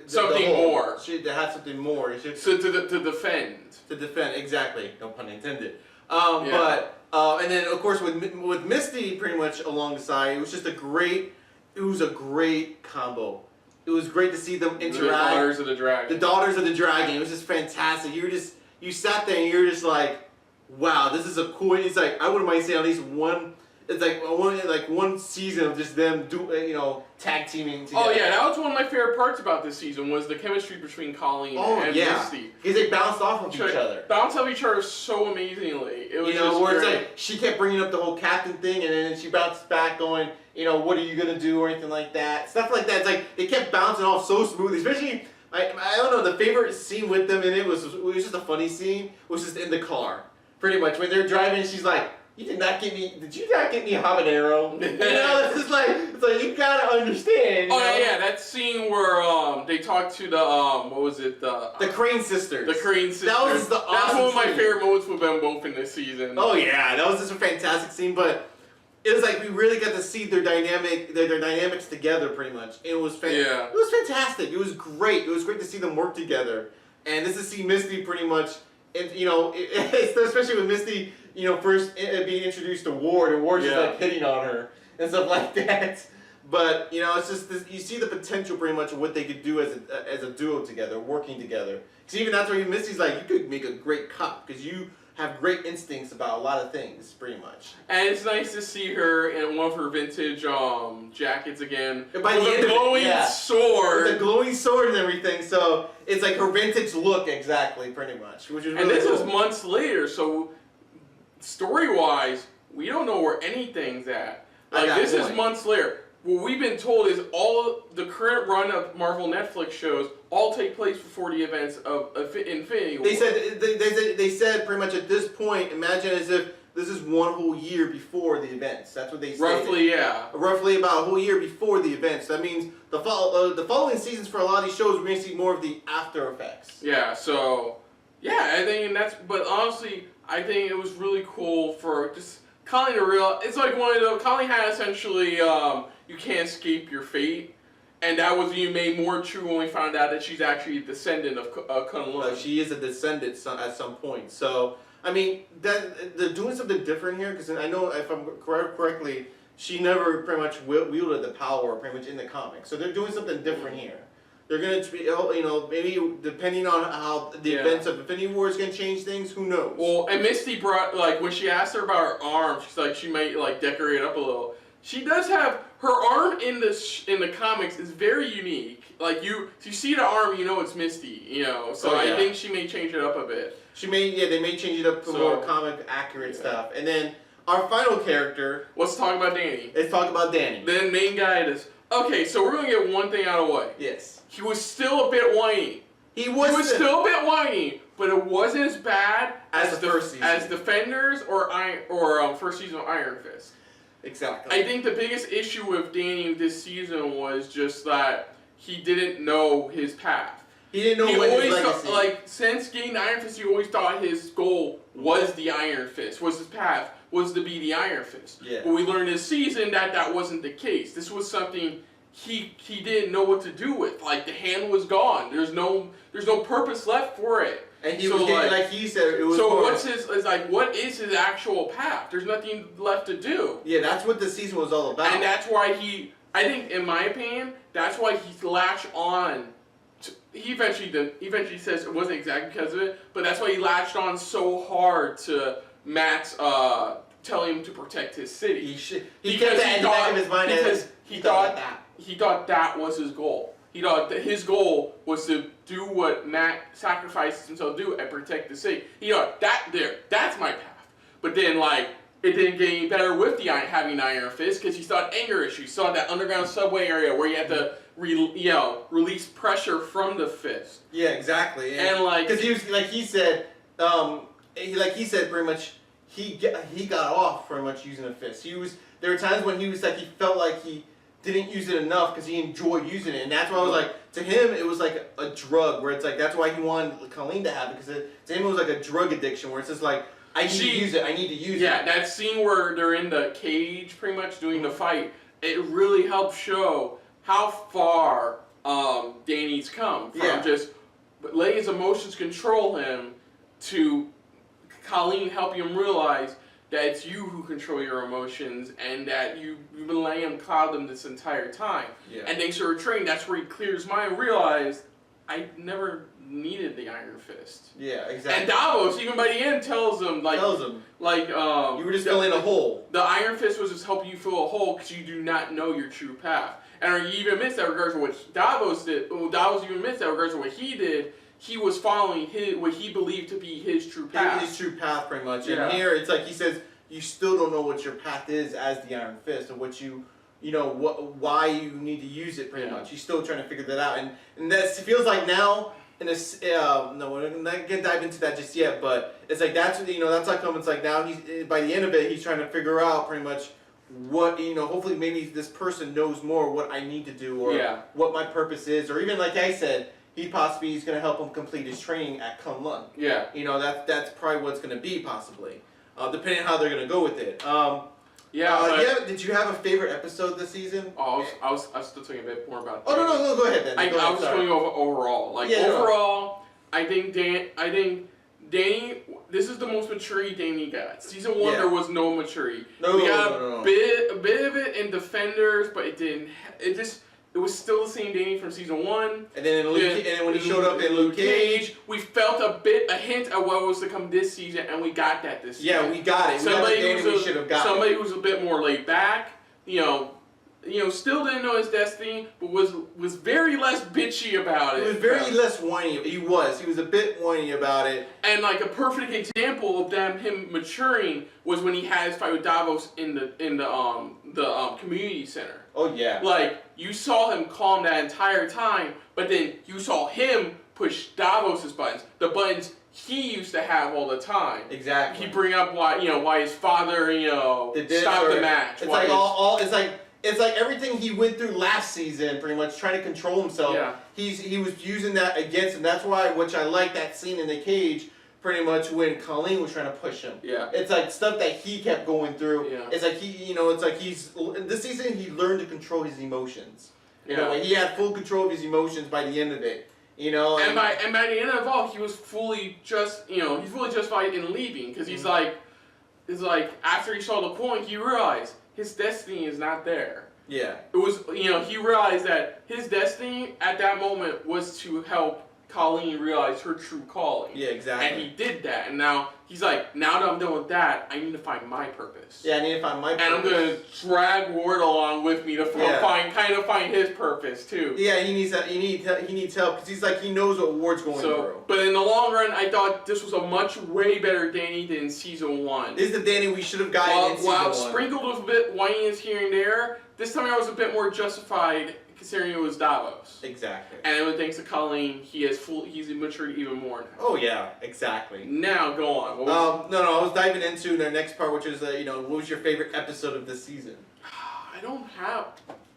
[SPEAKER 1] something more.
[SPEAKER 2] She had something more.
[SPEAKER 1] To defend.
[SPEAKER 2] To defend, exactly. No pun intended. And then of course with Misty pretty much alongside, it was just a great combo. It was great to see them interact.
[SPEAKER 1] The Daughters of the Dragon.
[SPEAKER 2] The Daughters of the Dragon. It was just fantastic. You sat there and you're just like, wow, this is a cool. It's I wouldn't mind seeing at least one. It's one season of just them tag teaming together.
[SPEAKER 1] Oh yeah, that was one of my favorite parts about this season was the chemistry between Colleen and Misty.
[SPEAKER 2] Because they bounced off of each other.
[SPEAKER 1] Bounced off each other so amazingly. It was
[SPEAKER 2] where it's she kept bringing up the whole captain thing, and then she bounced back, going, what are you gonna do or anything like that. Stuff like that. It's they kept bouncing off so smooth, especially. I don't know, the favorite scene with them in it was just a funny scene, was just in the car. Pretty much when they're driving, she's like, did you not get me a habanero? It's like you gotta understand.
[SPEAKER 1] Yeah, that scene where they talk to the what was it,
[SPEAKER 2] the Crane sisters.
[SPEAKER 1] The Crane sisters.
[SPEAKER 2] That's
[SPEAKER 1] one of my favorite moments with them both in this season.
[SPEAKER 2] Oh yeah, that was just a fantastic scene, but it was we really got to see their dynamics together pretty much. It was It was fantastic. It was great. It was great to see them work together. And just to see Misty pretty much especially with Misty, first being introduced to Ward, and Ward's just hitting on her and stuff like that. But it's just you see the potential pretty much of what they could do as a duo together, working together. Because even that's where Misty's you could make a great cop because you have great instincts about a lot of things, pretty much.
[SPEAKER 1] And it's nice to see her in one of her vintage jackets again.
[SPEAKER 2] By the
[SPEAKER 1] glowing sword.
[SPEAKER 2] With the glowing sword and everything, so it's her vintage look exactly, pretty much. Which is really
[SPEAKER 1] this
[SPEAKER 2] cool.
[SPEAKER 1] is months later, so story-wise, we don't know where anything's at. This is months later. What we've been told is all the current run of Marvel Netflix shows all take place before the events of Infinity War.
[SPEAKER 2] They said pretty much at this point, imagine as if this is one whole year before the events. That's what they said.
[SPEAKER 1] Roughly, yeah.
[SPEAKER 2] Roughly about a whole year before the events. That means the following seasons for a lot of these shows, we're going to see more of the after effects.
[SPEAKER 1] Yeah, so, I think but honestly, I think it was really cool for just Colleen to realize, it's one of those, Colleen had essentially, you can't escape your fate. And that was made more true when we found out that she's actually a descendant of Kunlun.
[SPEAKER 2] She is a descendant at some point. So, I mean, they're doing something different here, because I know, if I'm correctly, she never pretty much wielded the power pretty much in the comics. So they're doing something different here. They're going to, maybe depending on how the events of Infinity War is going to change things, who knows?
[SPEAKER 1] Well, and Misty brought, when she asked her about her arm, she's she might, decorate it up a little. She does have, her arm in the comics is very unique. like you see the arm, you know it's Misty, you know. So
[SPEAKER 2] Oh, yeah.
[SPEAKER 1] I think she may change it up a bit.
[SPEAKER 2] They may change it up to more comic accurate stuff. And then our final character.
[SPEAKER 1] Let's talk about Danny.
[SPEAKER 2] Let's talk about Danny.
[SPEAKER 1] The main guy is okay. So we're gonna get one thing out of the way.
[SPEAKER 2] Yes.
[SPEAKER 1] He was still a bit whiny.
[SPEAKER 2] He was
[SPEAKER 1] Still a bit whiny, but it wasn't as bad
[SPEAKER 2] as the first season.
[SPEAKER 1] as Defenders or first season of Iron Fist.
[SPEAKER 2] Exactly.
[SPEAKER 1] I think the biggest issue with Danny this season was just that he didn't know his path.
[SPEAKER 2] He didn't know what his legacy.
[SPEAKER 1] Like since getting the Iron Fist, he always thought his goal was the Iron Fist, was his path was to be the Iron Fist.
[SPEAKER 2] Yeah.
[SPEAKER 1] But we learned this season that wasn't the case. This was something he didn't know what to do with. Like the hand was gone. There's no purpose left for it.
[SPEAKER 2] And he was getting, like he said, it was.
[SPEAKER 1] So
[SPEAKER 2] more,
[SPEAKER 1] what is his actual path? There's nothing left to do.
[SPEAKER 2] Yeah, that's what the season was all about.
[SPEAKER 1] And that's why I think, in my opinion, that's why he latched on. He eventually says it wasn't exactly because of it, but that's why he latched on so hard to Matt's telling him to protect his city.
[SPEAKER 2] He kept that in the back of his mind
[SPEAKER 1] because
[SPEAKER 2] he thought that.
[SPEAKER 1] He thought that was his goal. He thought that his goal was to do what Matt sacrifices himself to do and protect the city. He thought that's my path. But then it didn't get any better with having Iron Fist because he saw anger issues. He saw that underground subway area where you had to release pressure from the fist.
[SPEAKER 2] Yeah, exactly.
[SPEAKER 1] And
[SPEAKER 2] because he was he said pretty much he got off pretty much using a fist. There were times when he felt like he didn't use it enough because he enjoyed using it, and that's why I was like, to him it was like a drug where it's like that's why he wanted Colleen to have it because to him it was like a drug addiction where it's just like I need to use it.
[SPEAKER 1] Yeah, that scene where they're in the cage pretty much doing the fight, it really helps show how far Danny's come from just letting his emotions control him to Colleen helping him realize that it's you who control your emotions and that you've been letting him cloud them this entire time.
[SPEAKER 2] Yeah.
[SPEAKER 1] And thanks to her training, that's where he clears his mind and realized I never needed the Iron Fist.
[SPEAKER 2] Yeah, exactly.
[SPEAKER 1] And Davos, even by the end, tells him
[SPEAKER 2] you were just filling a hole.
[SPEAKER 1] The Iron Fist was just helping you fill a hole because you do not know your true path. And he even admits that regards to what Davos did. Well, Davos even admits that regards to what he did. He was following what he believed to be his true path.
[SPEAKER 2] His true path, pretty much.
[SPEAKER 1] Yeah.
[SPEAKER 2] And here, it's like he says, you still don't know what your path is as the Iron Fist, or what why you need to use it, pretty much. He's still trying to figure that out, and that feels like now. In this, no, we're not gonna dive into that just yet, but it's like that's how come it's like now he's by the end of it he's trying to figure out pretty much what hopefully maybe this person knows more what I need to do or what my purpose is, or even like I said. He's going to help him complete his training at Kunlun.
[SPEAKER 1] Yeah.
[SPEAKER 2] That's probably what's going to be, possibly. Depending on how they're going to go with it. Did you have a favorite episode this season?
[SPEAKER 1] Oh, I was still talking a bit more about that.
[SPEAKER 2] Oh, no, go ahead then.
[SPEAKER 1] I was just going over overall. Overall, I think Danny, this is the most maturity Danny got. Season 1, there was no maturity. We got a bit of it in Defenders, but it didn't. It was still the same Danny from season 1.
[SPEAKER 2] And then when he showed up in Luke Cage,
[SPEAKER 1] we felt a hint at what was to come this season, and we got that this season.
[SPEAKER 2] Yeah, we got it. We should have gotten.
[SPEAKER 1] Somebody who was a bit more laid back, still didn't know his destiny, but was very less bitchy about it.
[SPEAKER 2] He was very less whiny. He was a bit whiny about it.
[SPEAKER 1] And a perfect example of him maturing was when he had his fight with Davos in the community center.
[SPEAKER 2] Oh yeah.
[SPEAKER 1] You saw him calm that entire time, but then you saw him push Davos's buttons, the buttons he used to have all the time.
[SPEAKER 2] Exactly.
[SPEAKER 1] He bring up why his father stopped the match.
[SPEAKER 2] It's like everything he went through last season, pretty much trying to control himself.
[SPEAKER 1] Yeah.
[SPEAKER 2] He was using that against him. That's why, which I like that scene in the cage. Pretty much when Colleen was trying to push him.
[SPEAKER 1] Yeah.
[SPEAKER 2] It's like stuff that he kept going through.
[SPEAKER 1] Yeah.
[SPEAKER 2] It's like this season he learned to control his emotions. He had full control of his emotions by the end of it.
[SPEAKER 1] And by the end of it all, he was fully justified in leaving because he's like after he saw the point, he realized his destiny is not there.
[SPEAKER 2] Yeah.
[SPEAKER 1] It was he realized that his destiny at that moment was to help Colleen realize her true calling.
[SPEAKER 2] Yeah, exactly.
[SPEAKER 1] And he did that, and now he's like, now that I'm done with that, I need to find my purpose.
[SPEAKER 2] Yeah, I need to find my purpose.
[SPEAKER 1] And I'm gonna drag Ward along with me to find his purpose too.
[SPEAKER 2] Yeah, he needs help because he's like he knows what Ward's going through.
[SPEAKER 1] But in the long run, I thought this was a much way better Danny than season 1.
[SPEAKER 2] This is the Danny we should have gotten in season 1.
[SPEAKER 1] While sprinkled with a bit whininess here and there, this time I was a bit more justified considering it was Davos.
[SPEAKER 2] Exactly.
[SPEAKER 1] And thanks to Colleen, he's matured even more now.
[SPEAKER 2] Oh yeah, exactly.
[SPEAKER 1] Now go on.
[SPEAKER 2] No, I was diving into the next part, which is what was your favorite episode of this season?
[SPEAKER 1] I don't have.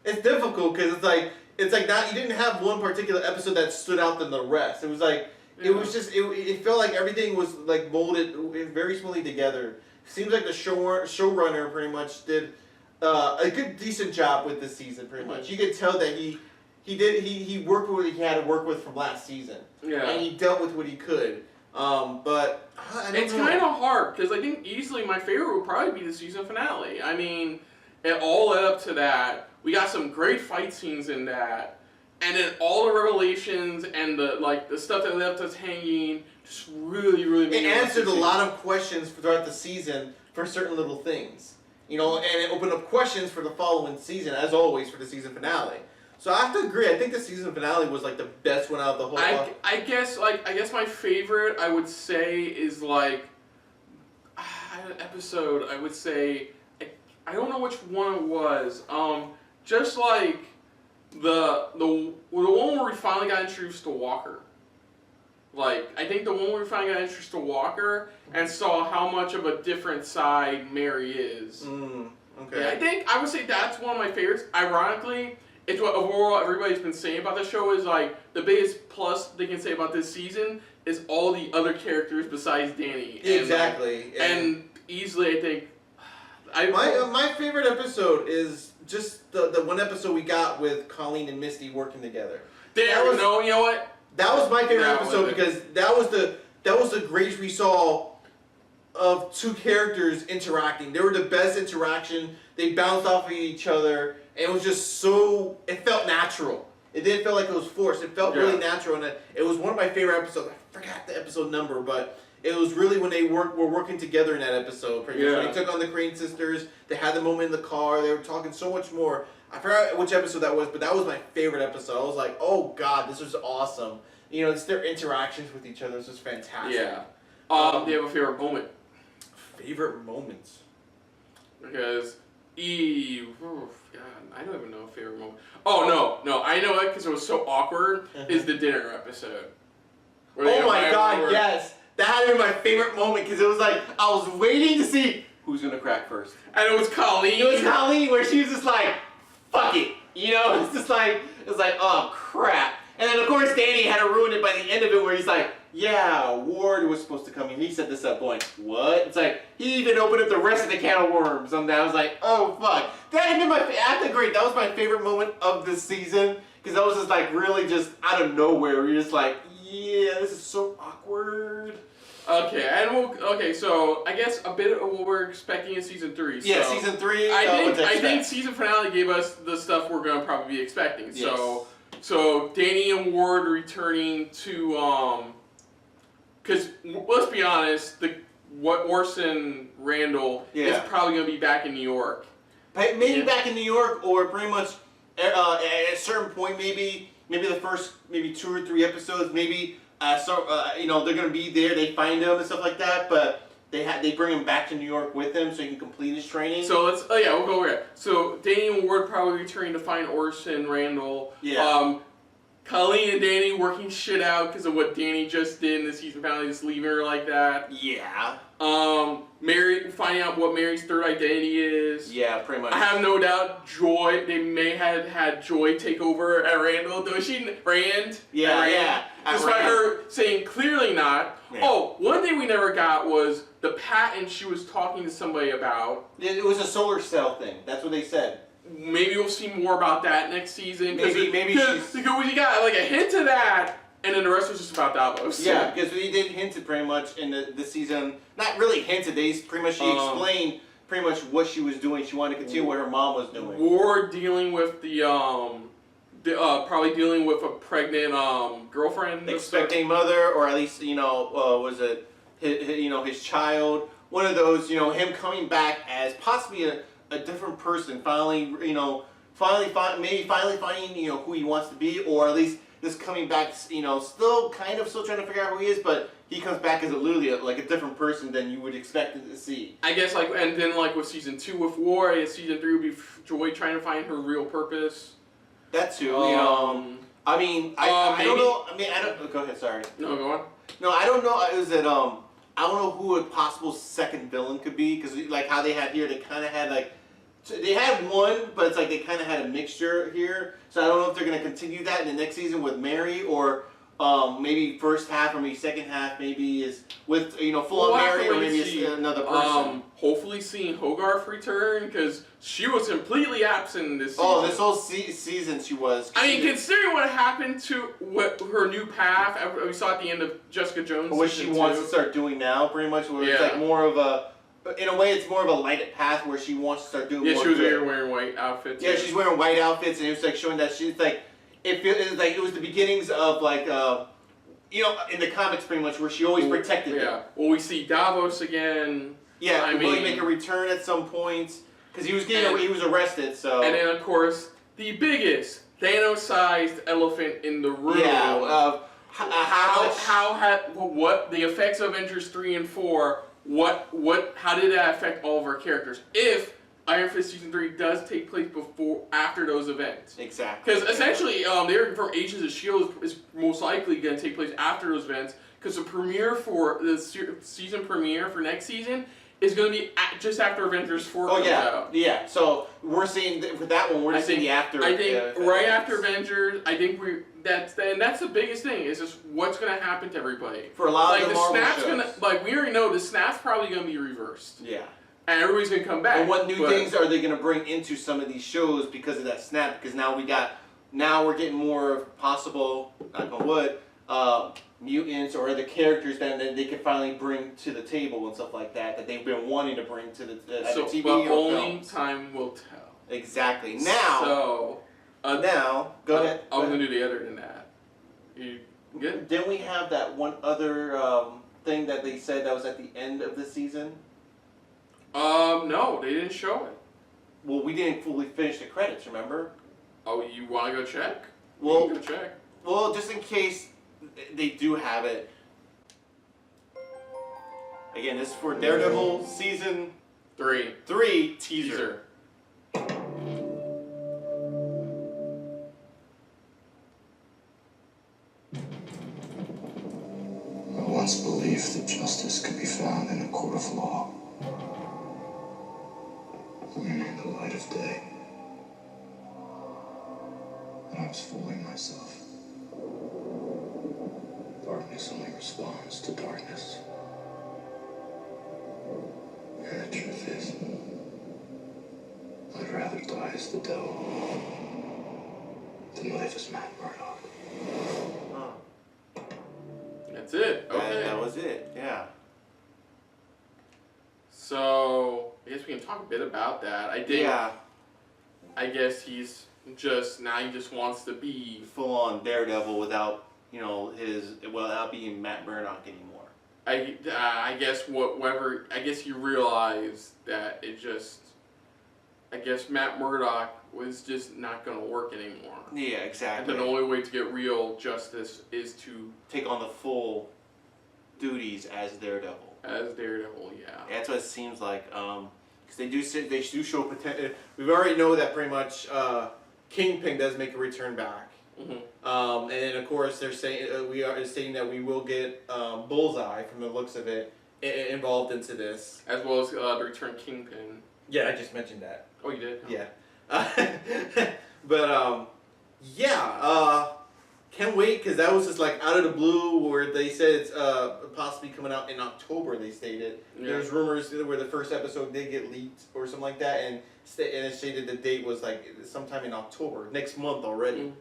[SPEAKER 2] It's difficult because it's like not you didn't have one particular episode that stood out than the rest. It was like it was just it felt like everything was like molded very smoothly together. Seems like the showrunner pretty much did a good decent job with this season. Pretty much, you could tell that he worked with what he had to work with from last season. Yeah, and he dealt with what he could. But
[SPEAKER 1] it's kind of hard because I think easily my favorite would probably be the season finale. I mean, it all led up to that. We got some great fight scenes in that, and then all the revelations and the stuff that left us hanging just really made
[SPEAKER 2] it answered a lot of questions throughout the season for certain little things, and it opened up questions for the following season, as always for the season finale. So I have to agree. I think the season finale was like the best one out of the whole.
[SPEAKER 1] I guess my favorite I would say is like an episode. I would say I don't know which one it was. Just like the one where we finally got introduced to Walker. Like I think the one where we finally got introduced to Walker and saw how much of a different side Mary is.
[SPEAKER 2] Okay.
[SPEAKER 1] Yeah, I would say that's one of my favorites. Ironically, it's what overall everybody's been saying about the show is like the biggest plus they can say about this season is all the other characters besides Danny.
[SPEAKER 2] Exactly.
[SPEAKER 1] And easily I think
[SPEAKER 2] my favorite episode is just the one episode we got with Colleen and Misty working together.
[SPEAKER 1] You know what?
[SPEAKER 2] That was my favorite episode because that was the grace we saw of two characters interacting. They were the best interaction. They bounced off of each other, and it was just it felt natural. It didn't feel like it was forced. It felt really natural, and it was one of my favorite episodes. I forgot the episode number, but it was really when they were working together in that episode. Pretty much. When they took on the Crane sisters, they had the moment in the car. They were talking so much more. I forgot which episode that was, but that was my favorite episode. I was like, oh God, this was awesome. It's their interactions with each other. This was fantastic.
[SPEAKER 1] Yeah. Do you have a favorite moment?
[SPEAKER 2] Favorite moments?
[SPEAKER 1] Because Eve, God, I don't even know a favorite moment. Oh, no, I know it because it was so awkward, is the dinner episode.
[SPEAKER 2] Oh my God, yes. That had to be my favorite moment because it was like, I was waiting to see who's going to crack first.
[SPEAKER 1] And it was Colleen.
[SPEAKER 2] It was Colleen where she was just like, fuck it. It's just like, oh crap. And then of course Danny had to ruin it by the end of it where he's like, yeah, Ward was supposed to come in. He set this up going, what? It's like, he even opened up the rest of the can of worms on that. I was like, oh fuck. That ended I have to agree, that was my favorite moment of this season. Because that was just like really just out of nowhere. You're just like, yeah, this is so awkward.
[SPEAKER 1] Okay, so I guess a bit of what we're expecting in season 3.
[SPEAKER 2] Yeah,
[SPEAKER 1] so
[SPEAKER 2] season 3.
[SPEAKER 1] I think season finale gave us the stuff we're gonna probably be expecting. Yes. So Danny and Ward returning to because let's be honest, Orson Randall is probably gonna be back in New York.
[SPEAKER 2] Maybe back in New York, or pretty much at a certain point, maybe the first 2 or 3 episodes, maybe. They're gonna be there. They find him and stuff like that, but they bring him back to New York with him so he can complete his training.
[SPEAKER 1] So we'll go over it. So Danny and Ward probably returning to find Orson Randall.
[SPEAKER 2] Yeah.
[SPEAKER 1] Colleen and Danny working shit out because of what Danny just did in the season finale, just leaving her like that.
[SPEAKER 2] Yeah.
[SPEAKER 1] Mary finding out what Mary's third identity is.
[SPEAKER 2] Yeah, pretty much.
[SPEAKER 1] I have no doubt they may have had Joy take over at Randall. Rand?
[SPEAKER 2] Yeah.
[SPEAKER 1] Despite her saying clearly not. Yeah. Oh, one thing we never got was the patent she was talking to somebody about.
[SPEAKER 2] It was a solar cell thing. That's what they said.
[SPEAKER 1] Maybe we'll see more about that next season.
[SPEAKER 2] Maybe
[SPEAKER 1] because we got like a hint of that, and then the rest was just about Davos.
[SPEAKER 2] Yeah, because we did hint it pretty much in the season. Not really hinted. She explained pretty much what she was doing. She wanted to continue what her mom was doing.
[SPEAKER 1] Ward dealing with probably dealing with a pregnant girlfriend,
[SPEAKER 2] expecting mother, or at least was it his child? One of those, him coming back as possibly a different person, finally finding who he wants to be, or at least this coming back, still trying to figure out who he is, but he comes back as literally a different person than you would expect to see.
[SPEAKER 1] I guess and then with season 2 with War, I guess season 3 would be Joy trying to find her real purpose.
[SPEAKER 2] That too, I don't know. I don't. Go ahead. Sorry.
[SPEAKER 1] No, go on.
[SPEAKER 2] No, I don't know. Is it I don't know who a possible second villain could be, because how they had here, they kind of had they had one, but it's they kind of had a mixture here. So I don't know if they're going to continue that in the next season with Mary, or maybe first half or maybe second half maybe is with full on Mary, or maybe it's another person.
[SPEAKER 1] Hopefully seeing Hogarth return, because she was completely absent in this season.
[SPEAKER 2] Oh, this whole season she was.
[SPEAKER 1] I mean, considering what happened to her new path, we saw at the end of Jessica Jones.
[SPEAKER 2] What she wants to start doing now, pretty much, where it's more of a. In a way, it's more of a lighted path where she wants to start doing more.
[SPEAKER 1] Yeah, she was wearing white outfits.
[SPEAKER 2] Yeah, she's wearing white outfits, and it was showing that she's it was the beginnings of in the comics pretty much, where she always protected them.
[SPEAKER 1] Well, we see Davos again.
[SPEAKER 2] Yeah, will he make a return at some point? Because he was arrested, so.
[SPEAKER 1] And then of course the biggest Thanos-sized elephant in the room.
[SPEAKER 2] Yeah.
[SPEAKER 1] What the effects of Avengers 3 and 4? How did that affect all of our characters? If Iron Fist season 3 does take place after those events.
[SPEAKER 2] Exactly.
[SPEAKER 1] Because essentially, they're from Agents of S.H.I.E.L.D. is most likely going to take place after those events. Because the premiere for the season premiere for next season is going to be just after Avengers 4 comes out.
[SPEAKER 2] Yeah. So we're seeing for that one, we're just seeing the after.
[SPEAKER 1] I think right after Avengers, I think that's the biggest thing. Is just what's going to happen to everybody.
[SPEAKER 2] For a lot of the Marvel
[SPEAKER 1] snap's
[SPEAKER 2] shows.
[SPEAKER 1] We already know the snap's probably going to be reversed.
[SPEAKER 2] Yeah.
[SPEAKER 1] And everybody's going to come back.
[SPEAKER 2] And what new things are they going to bring into some of these shows because of that snap? Because now we're getting more of possible, knock on wood, mutants or other characters that they can finally bring to the table and stuff like that they've been wanting to bring to the TV
[SPEAKER 1] but
[SPEAKER 2] or
[SPEAKER 1] only
[SPEAKER 2] films.
[SPEAKER 1] Time will tell.
[SPEAKER 2] Exactly. Now. Now, go ahead.
[SPEAKER 1] I was going to do the other than that. You good?
[SPEAKER 2] Didn't we have that one other thing that they said that was at the end of the season?
[SPEAKER 1] No, they didn't show it.
[SPEAKER 2] Well, we didn't fully finish the credits, remember?
[SPEAKER 1] Oh, you want to go check?
[SPEAKER 2] Well,
[SPEAKER 1] you can go check.
[SPEAKER 2] Well, just in case they do have it. Again, this is for Daredevil season 3 teaser.
[SPEAKER 7] I once believed that justice could be found in a court of law, only in the light of day. And I was fooling myself. Darkness only responds to darkness. And the truth is, I'd rather die as the devil than live as Matt Murdock.
[SPEAKER 1] That's it. Okay.
[SPEAKER 2] That was it, yeah.
[SPEAKER 1] So, I guess we can talk a bit about that. I guess he just wants to be
[SPEAKER 2] full on Daredevil without without being Matt Murdock anymore.
[SPEAKER 1] I guess he realized that Matt Murdock was just not going to work anymore.
[SPEAKER 2] Yeah, exactly.
[SPEAKER 1] And the only way to get real justice is to
[SPEAKER 2] take on the full duties as Daredevil.
[SPEAKER 1] Yeah.
[SPEAKER 2] That's what it seems like. Because they do show potential. We already know that pretty much Kingpin does make a return back.
[SPEAKER 1] Mm-hmm.
[SPEAKER 2] And then of course they're saying stating that we will get Bullseye from the looks of it involved into this,
[SPEAKER 1] as well as the return Kingpin.
[SPEAKER 2] Yeah, I just mentioned that.
[SPEAKER 1] Oh, you did?
[SPEAKER 2] Yeah. But can't wait, because that was just out of the blue where they said it's possibly coming out in October. They stated there's rumors where the first episode did get leaked or something like that, and it stated the date was sometime in October, next month already. Mm-hmm.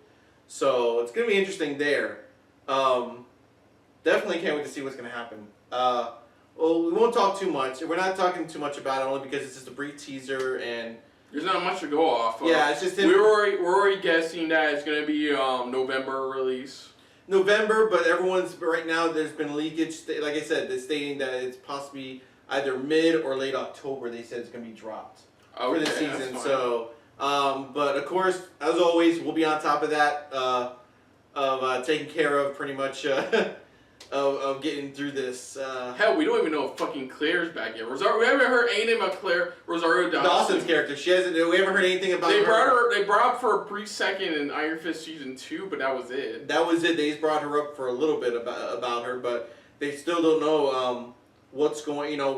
[SPEAKER 2] So it's gonna be interesting there. Definitely can't wait to see what's gonna happen. Well, we won't talk too much. We're not talking too much about it only because it's just a brief teaser, and
[SPEAKER 1] There's not much to go off of.
[SPEAKER 2] Yeah, it's just him.
[SPEAKER 1] We're already guessing that it's gonna be November release.
[SPEAKER 2] November, but everyone's right now. There's been leakage. Like I said, they're stating that it's possibly either mid or late October. They said it's gonna be dropped for the season. So, but of course, as always, we'll be on top of that, of taking care of pretty much of getting through this.
[SPEAKER 1] Hell, we don't even know if fucking Claire's back yet. We haven't heard anything about Claire Rosario
[SPEAKER 2] Dawson's character. She hasn't. We haven't heard anything about
[SPEAKER 1] They
[SPEAKER 2] her.
[SPEAKER 1] They brought up for a brief second in Iron Fist season 2, but that was it.
[SPEAKER 2] That was it. They just brought her up for a little bit about her, but they still don't know what's going. You know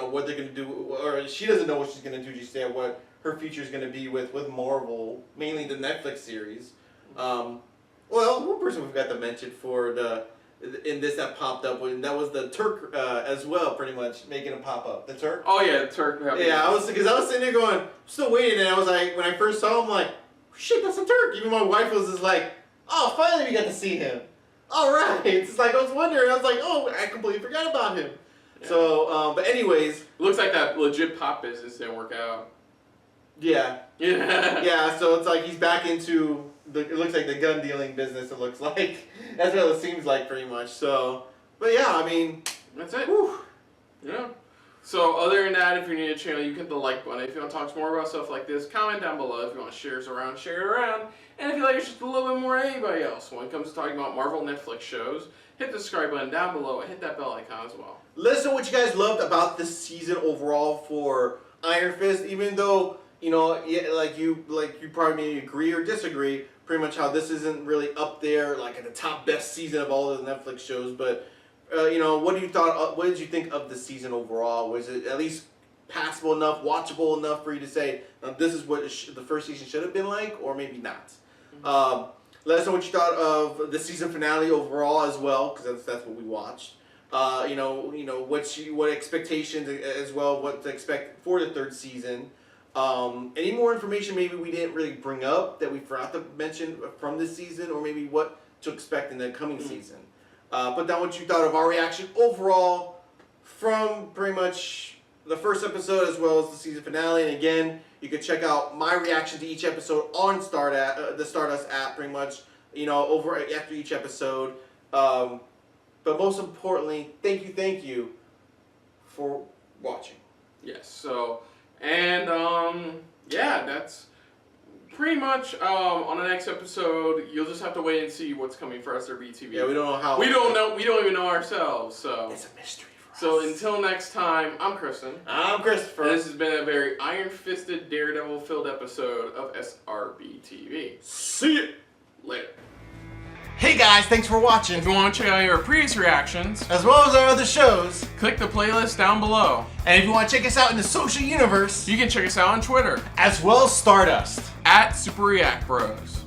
[SPEAKER 2] what they're gonna do, or she doesn't know what she's gonna do just yet. What her future is gonna be with Marvel, mainly the Netflix series. Well, one person we've got to mention for in this that popped up, and that was the Turk as well, pretty much making a pop up. The Turk.
[SPEAKER 1] Oh yeah, the Turk.
[SPEAKER 2] Yeah, I was sitting there going, still waiting, and I was like, when I first saw him, like, shit, that's a Turk. Even my wife was just like, oh, finally we got to see him. All right. It's like I was wondering. I was like, oh, I completely forgot about him. Yeah. So, but anyways,
[SPEAKER 1] looks like that legit pop business didn't work out.
[SPEAKER 2] Yeah.
[SPEAKER 1] Yeah.
[SPEAKER 2] Yeah. So it's like he's back into it looks like the gun dealing business. It looks like that's what it seems like pretty much. So, but yeah, I mean,
[SPEAKER 1] that's it.
[SPEAKER 2] Whew.
[SPEAKER 1] Yeah. So other than that, if you're new to the channel, you hit the like button. If you want to talk more about stuff like this, comment down below. If you want to share it around. And if you like it just a little bit more than anybody else when it comes to talking about Marvel Netflix shows, hit the subscribe button down below and hit that bell icon as well.
[SPEAKER 2] Let us know what you guys loved about this season overall for Iron Fist. Even though like you probably maybe agree or disagree, pretty much how this isn't really up there like in the top best season of all of the Netflix shows, but. What did you think of the season overall? Was it at least passable enough, watchable enough for you to say this is what the first season should have been like, or maybe not? Mm-hmm. Let us know what you thought of the season finale overall as well, because that's what we watched. What expectations as well, what to expect for the third season. Any more information maybe we didn't really bring up that we forgot to mention from this season, or maybe what to expect in the coming season. Put down what you thought of our reaction overall from pretty much the first episode as well as the season finale. And again, you can check out my reaction to each episode on the Stardust app pretty much, over after each episode. But most importantly, thank you for watching.
[SPEAKER 1] Yes, so, and yeah, that's pretty much on the next episode. You'll just have to wait and see what's coming for SRBTV.
[SPEAKER 2] Yeah, we don't know how.
[SPEAKER 1] We don't even know ourselves. So
[SPEAKER 2] it's a mystery for us.
[SPEAKER 1] So until next time, I'm Kristen.
[SPEAKER 2] I'm Christopher.
[SPEAKER 1] And this has been a very iron-fisted, Daredevil-filled episode of SRBTV.
[SPEAKER 2] See you
[SPEAKER 1] Later.
[SPEAKER 2] Hey guys, thanks for watching.
[SPEAKER 1] If you want to check out our previous reactions,
[SPEAKER 2] as well as our other shows,
[SPEAKER 1] click the playlist down below.
[SPEAKER 2] And if you want to check us out in the social universe,
[SPEAKER 1] you can check us out on Twitter,
[SPEAKER 2] as well as Stardust,
[SPEAKER 1] @SuperReactBros.